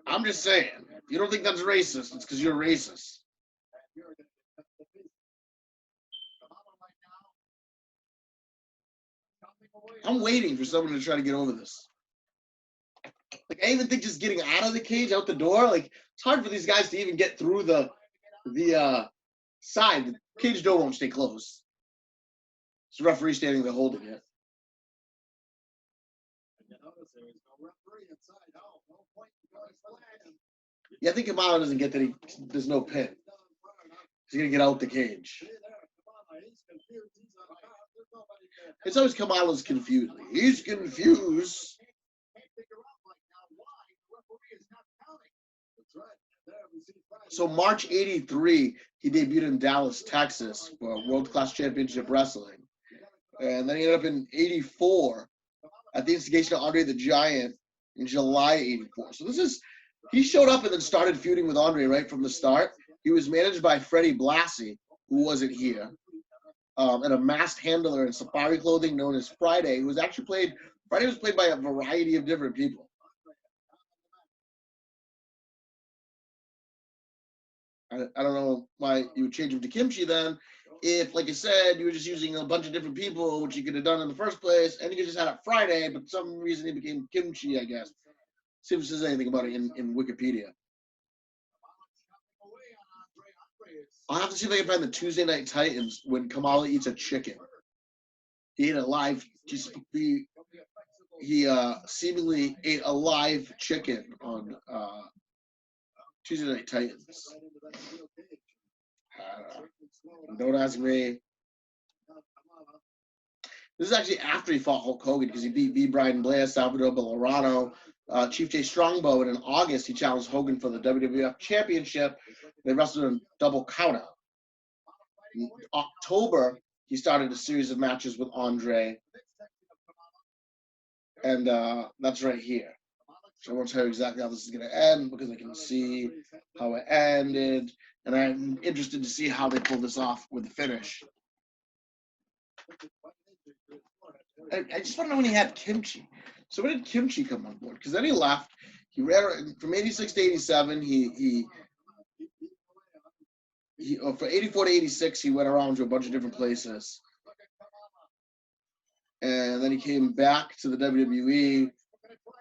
I'm just saying. If you don't think that's racist, it's because you're racist. I'm waiting for someone to try to get over this. Like, I even think just getting out of the cage, out the door, like, it's hard for these guys to even get through the side. The cage door won't stay closed. It's the referee standing there holding it. Yeah, I think Kamala doesn't get that there's no pin. He's going to get out the cage. It's always Kamala's confused. He's confused. So March '83, he debuted in Dallas, Texas for World Class Championship Wrestling. And then he ended up in '84 at the instigation of Andre the Giant in July '84. So he showed up and then started feuding with Andre right from the start. He was managed by Freddie Blassie, who wasn't here, and a masked handler in safari clothing known as Friday, who was actually Friday was played by a variety of different people. I don't know why you would change him to Kimchi then. If, like I said, you were just using a bunch of different people, which you could have done in the first place, and you could just had it Friday, but for some reason he became Kimchi, I guess. See if it says anything about it in Wikipedia. I'll have to see if I can find the Tuesday Night Titans when Kamala eats a chicken. He ate a live, he seemingly ate a live chicken on Tuesday Night Titans. Don't ask me. This is actually after he fought Hulk Hogan because he beat B. Brian Blair, Salvador Bellarano, Chief Jay Strongbow, and in August he challenged Hogan for the WWF Championship. They wrestled in double countout. In October, he started a series of matches with Andre, and that's right here. So I won't tell you exactly how this is going to end because I can see how it ended, and I'm interested to see how they pull this off with the finish. I just want to know when he had Kimchi. So when did Kimchi come on board? Because then he left. He ran from '86 to '87. For '84 to '86, he went around to a bunch of different places, and then he came back to the WWE.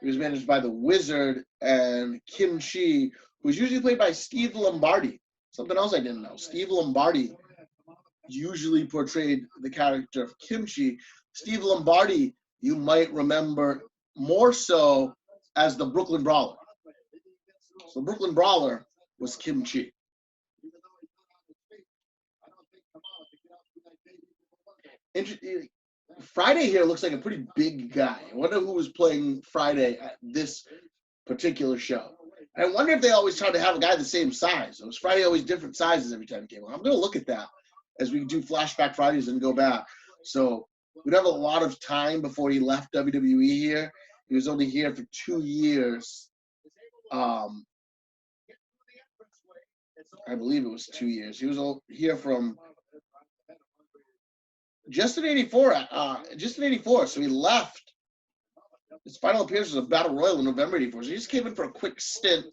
He was managed by the Wizard and Kimchi, who was usually played by Steve Lombardi. Something else I didn't know. Steve Lombardi usually portrayed the character of Kimchi. Steve Lombardi, you might remember more so as the Brooklyn Brawler. So Brooklyn Brawler was Kimchi. Friday here looks like a pretty big guy. I wonder who was playing Friday at this particular show. I wonder if they always tried to have a guy the same size. It was Friday always different sizes every time he came on. I'm going to look at that as we do Flashback Fridays and go back. So we'd have a lot of time before he left WWE here. He was only here for 2 years. I believe it was 2 years. He was here from just in '84. Just in '84. So he left. His final appearance was a Battle Royal in November '84. So he just came in for a quick stint.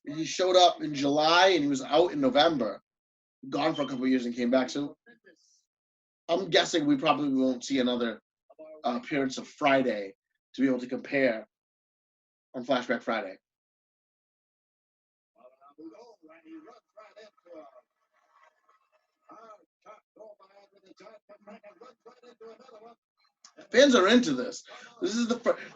He showed up in July and he was out in November. Gone for a couple of years and came back. So I'm guessing we probably won't see another appearance of Friday to be able to compare on Flashback Friday. Fans are into this. This is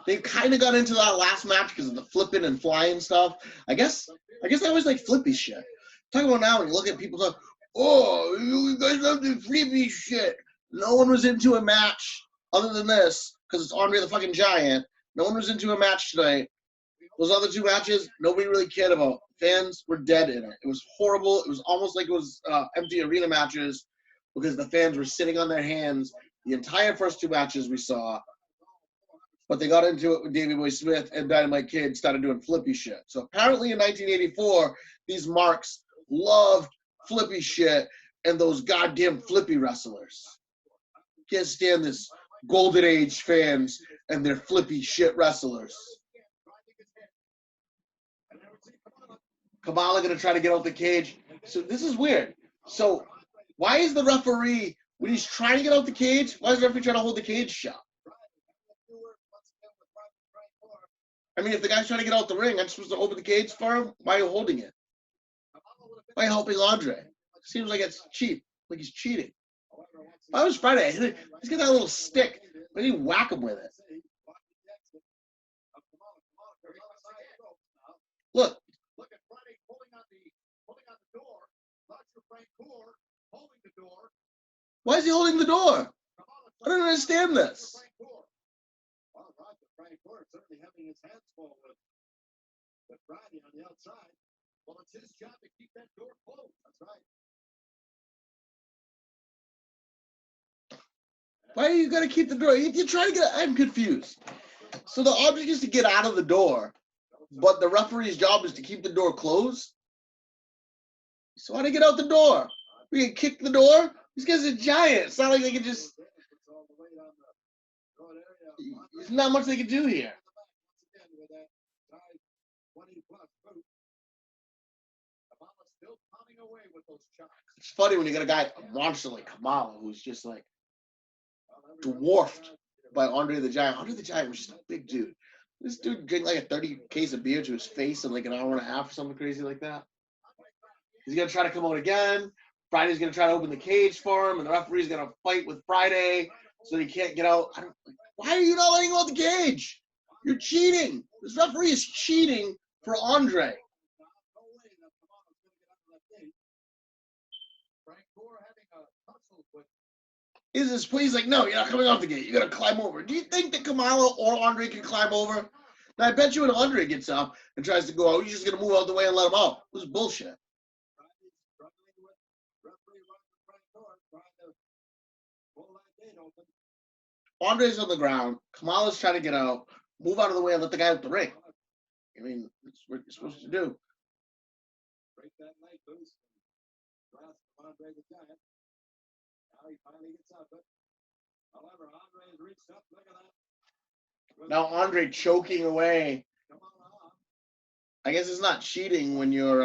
they kind of got into that last match because of the flipping and flying stuff. I guess I always like flippy shit. Talking about now, when you look at people talk, oh, you guys love the flippy shit. No one was into a match other than this because it's Andre the fucking Giant. No one was into a match tonight. Those other two matches, nobody really cared about. Fans were dead in it. It was horrible. It was almost like it was empty arena matches because the fans were sitting on their hands the entire first two matches we saw. But they got into it with Davey Boy Smith and Dynamite Kid started doing flippy shit. So apparently in 1984, these marks loved flippy shit and those goddamn flippy wrestlers. Can't stand this Golden Age fans and their flippy shit wrestlers. Kamala gonna try to get out the cage. So this is weird. So why is the referee, when he's trying to get out the cage, why is the referee trying to hold the cage shut? I mean, if the guy's trying to get out the ring, I'm supposed to open the cage for him? Why are you holding it? Why are you helping Andre? Seems like it's cheap, like he's cheating. If I was Friday, he's got that little stick. Why didn't you whack him with it? Look. Why is he holding the door? I don't understand this. Certainly having his hands full with Friday on the outside. Well, it's his job to keep that door closed. That's right. Why are you gonna keep the door? You're trying to get. I'm confused. So the object is to get out of the door, but the referee's job is to keep the door closed. So how do you get out the door? We can kick the door. These guys are giant. It's not like they can just. There's not much they can do here. It's funny when you got a guy, a monster like Kamala, who's just like dwarfed by Andre the Giant. Andre the Giant was just a big dude. This dude drank like a 30 case of beer to his face in like an hour and a half or something crazy like that. He's going to try to come out again. Friday's going to try to open the cage for him, and the referee's going to fight with Friday so he can't get out. Why are you not letting him out the cage? You're cheating. This referee is cheating for Andre. He's like, no, you're not coming off the gate. You got to climb over. Do you think that Kamala or Andre can climb over? Now, I bet you when Andre gets up and tries to go out, he's just going to move out the way and let him out. This is bullshit. Andre's on the ground. Kamala's trying to get out. Move out of the way and let the guy out the ring. I mean, that's what you're supposed to do. Break that leg loose. Andre the Giant. Now he finally gets up. However, Andre has reached up. Look at that. Now Andre choking away. I guess it's not cheating when you're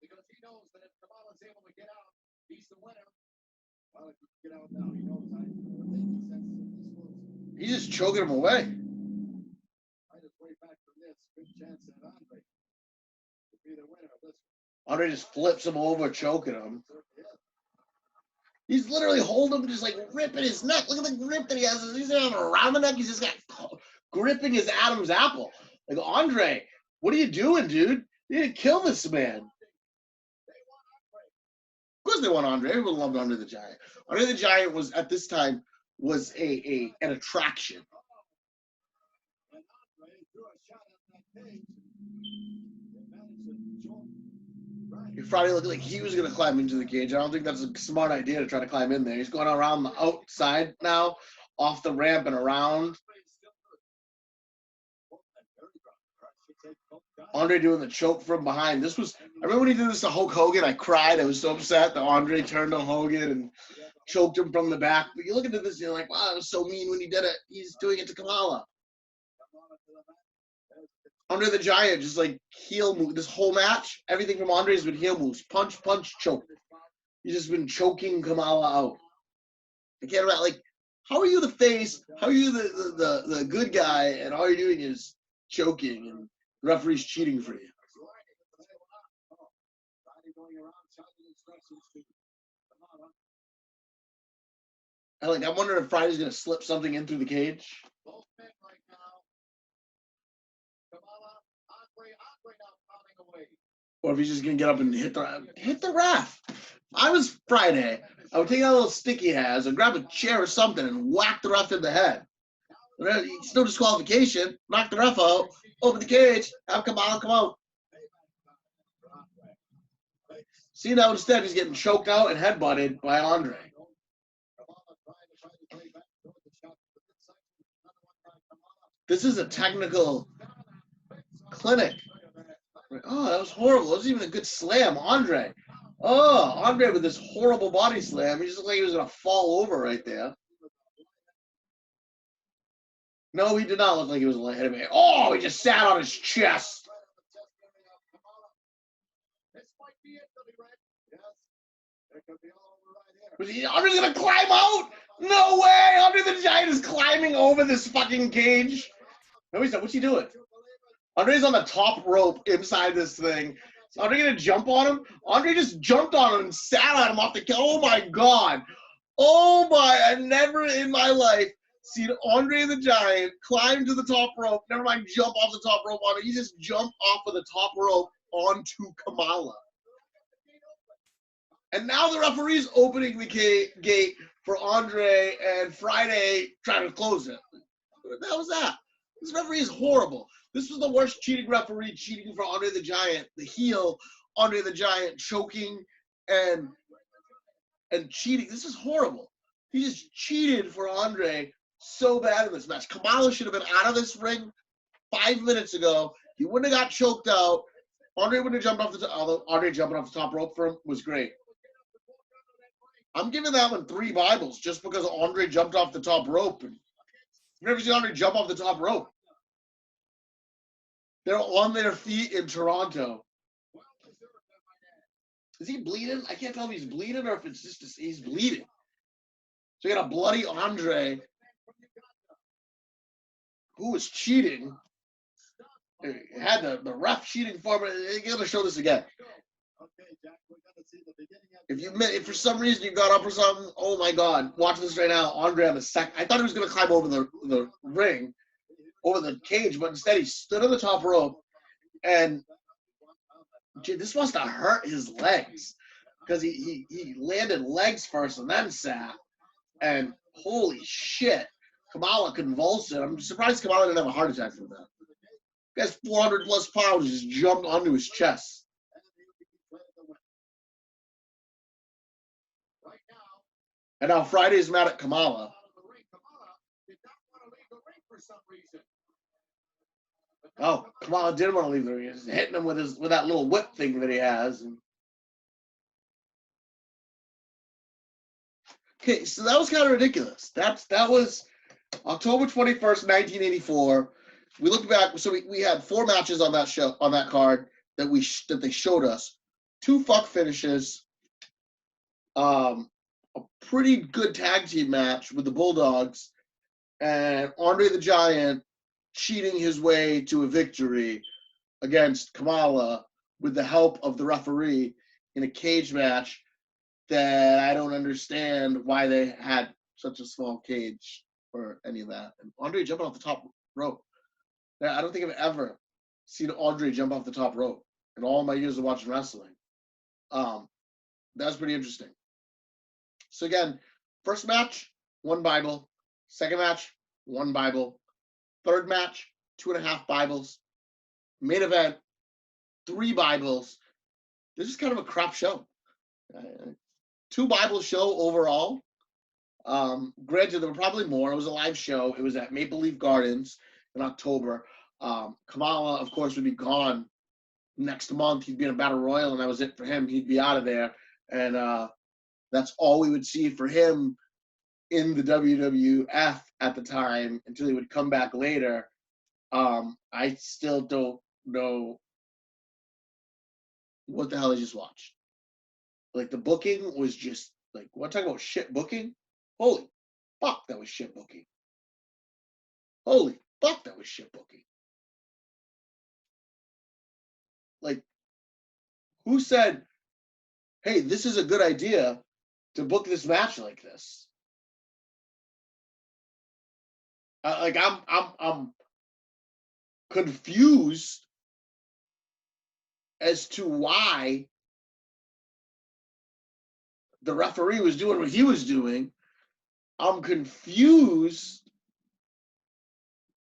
because he knows that if Kamala's able to get out, he's the winner. Well, if you get out now, he knows he's just choking him away. Right his way back from this, good chance that Andre will be the winner of this one. Andre just flips him over, choking him. He's literally holding him, just like ripping his neck. Look at the grip that he has. He's not around the neck. He's just got gripping his Adam's apple. Like, Andre, what are you doing, dude? You need to kill this man. Of course they want Andre. Everyone loved Andre the Giant. Andre the Giant was, at this time, was an attraction. Friday looked like he was going to climb into the cage. I don't think that's a smart idea to try to climb in there. He's going around the outside now, off the ramp and around. Andre doing the choke from behind. I remember when he did this to Hulk Hogan, I cried. I was so upset that Andre turned on Hogan and choked him from the back. But you look into this and you're like, wow, it was so mean when he did it. He's doing it to Kamala. Andre the Giant, just like heel move. This whole match, everything from Andre has been heel moves. Punch, punch, choke. He's just been choking Kamala out. I can't imagine, like, how are you the face? How are you the good guy? And all you're doing is choking and the referee's cheating for you. I'm wondering if Friday's going to slip something in through the cage. Or if he's just going to get up and hit the ref. If I was Friday, I would take that little stick he has and grab a chair or something and whack the ref in the head. It's no disqualification. Knock the ref out. Open the cage. Have Kamala come out. See, now instead he's getting choked out and headbutted by Andre. This is a technical clinic. Oh, that was horrible. It wasn't even a good slam. Andre. Oh, Andre with this horrible body slam. He just looked like he was going to fall over right there. No, he did not look like he was ahead of me. Oh, he just sat on his chest. Andre's going to climb out? No way. Andre the Giant is climbing over this fucking cage. No, he's not. What's he doing? Andre's on the top rope inside this thing. Is Andre going to jump on him? Andre just jumped on him and sat on him off the cage. Oh, my God. Oh, my. I've never in my life seen Andre the Giant climb to the top rope. Never mind jump off the top rope on it. He just jumped off of the top rope onto Kamala. And now the referee's opening the gate for Andre and Friday trying to close it. What the hell was that? This referee is horrible. This was the worst cheating referee, cheating for Andre the Giant, the heel Andre the Giant, choking and cheating. This is horrible. He just cheated for Andre so bad in this match. Kamala should have been out of this ring 5 minutes ago. He wouldn't have got choked out. Andre wouldn't have jumped off the top, although Andre jumping off the top rope for him was great. I'm giving that one 3 Bibles just because Andre jumped off the top rope. And you've never seen Andre jump off the top rope. They're on their feet in Toronto. Is he bleeding? I can't tell if he's bleeding or if it's just he's bleeding. So you got a bloody Andre who was cheating. It had the ref cheating for him. They're going to show this again. If for some reason you got up or something, oh my God, watching this right now, Andre on the second. I thought he was going to climb over the ring, over the cage, but instead he stood on the top rope, and this must have hurt his legs because he landed legs first and then sat, and holy shit, Kamala convulsed it. I'm surprised Kamala didn't have a heart attack from that. The guy's 400 plus pounds, just jumped onto his chest. And now Friday's mad at Kamala. Oh, Kamala didn't want to leave the ring. He's hitting him with that little whip thing that he has. Okay, so that was kind of ridiculous. That was October 21st, 1984. We looked back, so we had 4 matches on that show, on that card that they showed us. 2 fuck finishes. A pretty good tag team match with the Bulldogs and Andre the Giant cheating his way to a victory against Kamala with the help of the referee in a cage match that I don't understand why they had such a small cage or any of that. And Andre jumping off the top rope. I don't think I've ever seen Andre jump off the top rope in all my years of watching wrestling. That's pretty interesting. So again, first match, 1 Bible. Second match, 1 Bible. Third match, 2.5 Bibles. Main event, 3 Bibles. This is kind of a crap show. 2 Bible show overall. Granted, there were probably more. It was a live show. It was at Maple Leaf Gardens in October. Kamala, of course, would be gone next month. He'd be in a battle royal, and that was it for him. He'd be out of there, and that's all we would see for him in the WWF at the time until he would come back later. I still don't know what the hell I just watched. Like, the booking was just like, what, talking about shit booking? Holy fuck, that was shit booking. Holy fuck, that was shit booking. Like, who said, hey, this is a good idea to book this match like this? Like, I'm confused as to why the referee was doing what he was doing. I'm confused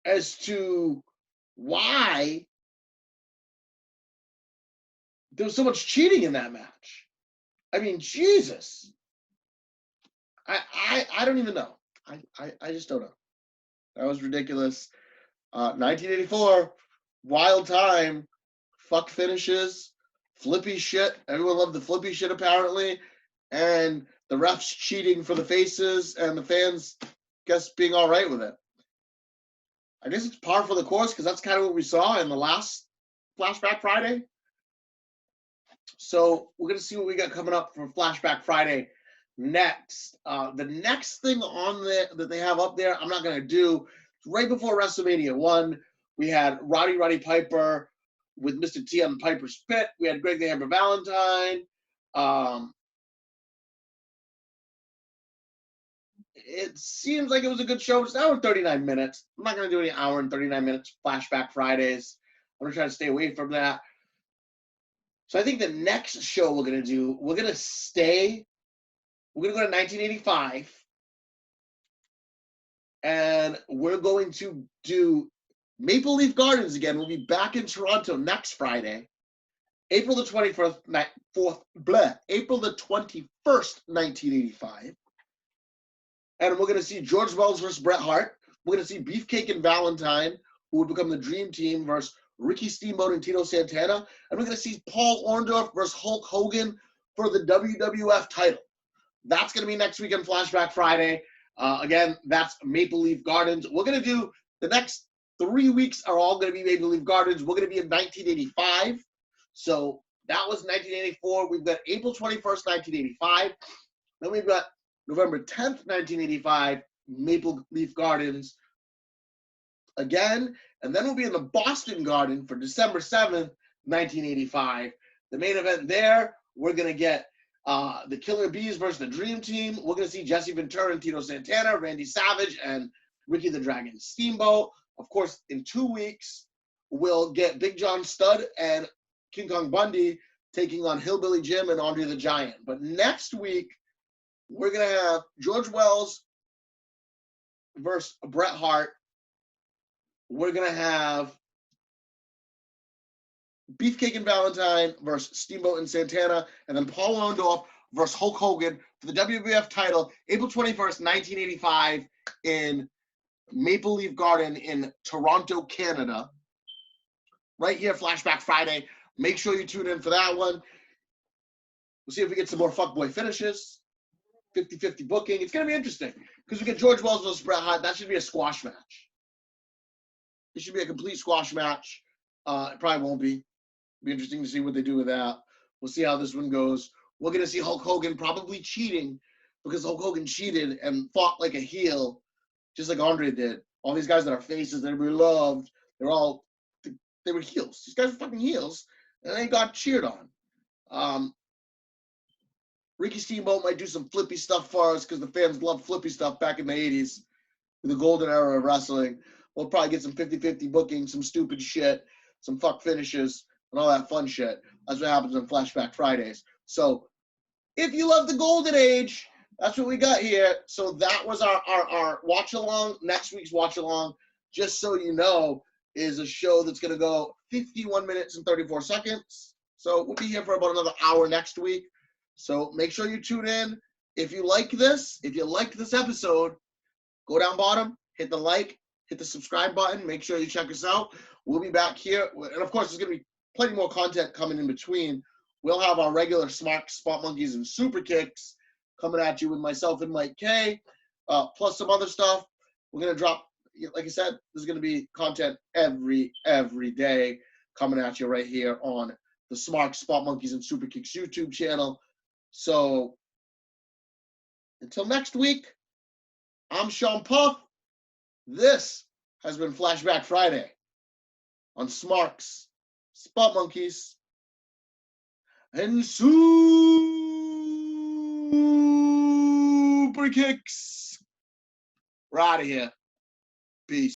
as to why there was so much cheating in that match. I mean, Jesus. I don't even know. I just don't know. That was ridiculous. 1984, wild time. Fuck finishes. Flippy shit. Everyone loved the flippy shit, apparently. And the refs cheating for the faces, and the fans, guess, being all right with it. I guess it's par for the course, because that's kind of what we saw in the last Flashback Friday. So we're going to see what we got coming up for Flashback Friday next. The next thing on there that they have up there, I'm not going to do. Right before WrestleMania 1, we had Roddy Piper with Mr. T on Piper's Pit. We had Greg the Hammer Valentine. It seems like it was a good show. It's an hour and 39 minutes. I'm not going to do any hour and 39 minutes Flashback Fridays. I'm going to try to stay away from that. So I think the next show we're going to do, we're going to go to 1985. And we're going to do Maple Leaf Gardens again. We'll be back in Toronto next Friday, April the 21st, April the 21st, 1985. And we're going to see George Wells versus Bret Hart. We're going to see Beefcake and Valentine, who would become the Dream Team, versus Ricky Steamboat and Tito Santana. And we're going to see Paul Orndorff versus Hulk Hogan for the WWF title. That's going to be next week on Flashback Friday. Again, that's Maple Leaf Gardens. We're going to do the next 3 weeks are all going to be Maple Leaf Gardens. We're going to be in 1985. So that was 1984. We've got April 21st, 1985. Then we've got November 10th, 1985, Maple Leaf Gardens again. And then we'll be in the Boston Garden for December 7th, 1985. The main event there, we're going to get the Killer Bees versus the Dream Team. We're going to see Jesse Ventura and Tito Santana, Randy Savage, and Ricky the Dragon Steamboat. Of course, in 2 weeks, we'll get Big John Studd and King Kong Bundy taking on Hillbilly Jim and Andre the Giant. But next week, we're going to have George Wells versus Bret Hart. We're going to have Beefcake and Valentine versus Steamboat and Santana. And then Paul Orndorff versus Hulk Hogan for the WWF title, April 21st, 1985 in Maple Leaf Garden in Toronto, Canada. Right here, Flashback Friday. Make sure you tune in for that one. We'll see if we get some more fuckboy finishes. 50-50 booking. It's going to be interesting because we get George Wells versus Bret Hart. That should be a squash match. It should be a complete squash match. It probably won't be. It'll be interesting to see what they do with that. We'll see how this one goes. We're going to see Hulk Hogan probably cheating because Hulk Hogan cheated and fought like a heel, just like Andre did. All these guys that are faces that everybody loved, they were heels. These guys were fucking heels, and they got cheered on. Ricky Steamboat might do some flippy stuff for us because the fans loved flippy stuff back in the 80s, the golden era of wrestling. We'll probably get some 50-50 booking, some stupid shit, some fuck finishes, and all that fun shit. That's what happens on Flashback Fridays. So if you love the golden age, that's what we got here. So that was our watch-along. Next week's watch-along, just so you know, is a show that's going to go 51 minutes and 34 seconds. So we'll be here for about another hour next week. So make sure you tune in. If you like this episode, go down bottom, hit the like, hit the subscribe button. Make sure you check us out. We'll be back here. And, of course, there's going to be plenty more content coming in between. We'll have our regular Smart Spot Monkeys and Super Kicks coming at you with myself and Mike K, plus some other stuff. We're going to drop, like I said, there's going to be content every day coming at you right here on the Smart Spot Monkeys and Super Kicks YouTube channel. So until next week, I'm Sean Puff. This has been Flashback Friday on Smarks, Spot Monkeys, and Super Kicks. We're out of here. Peace.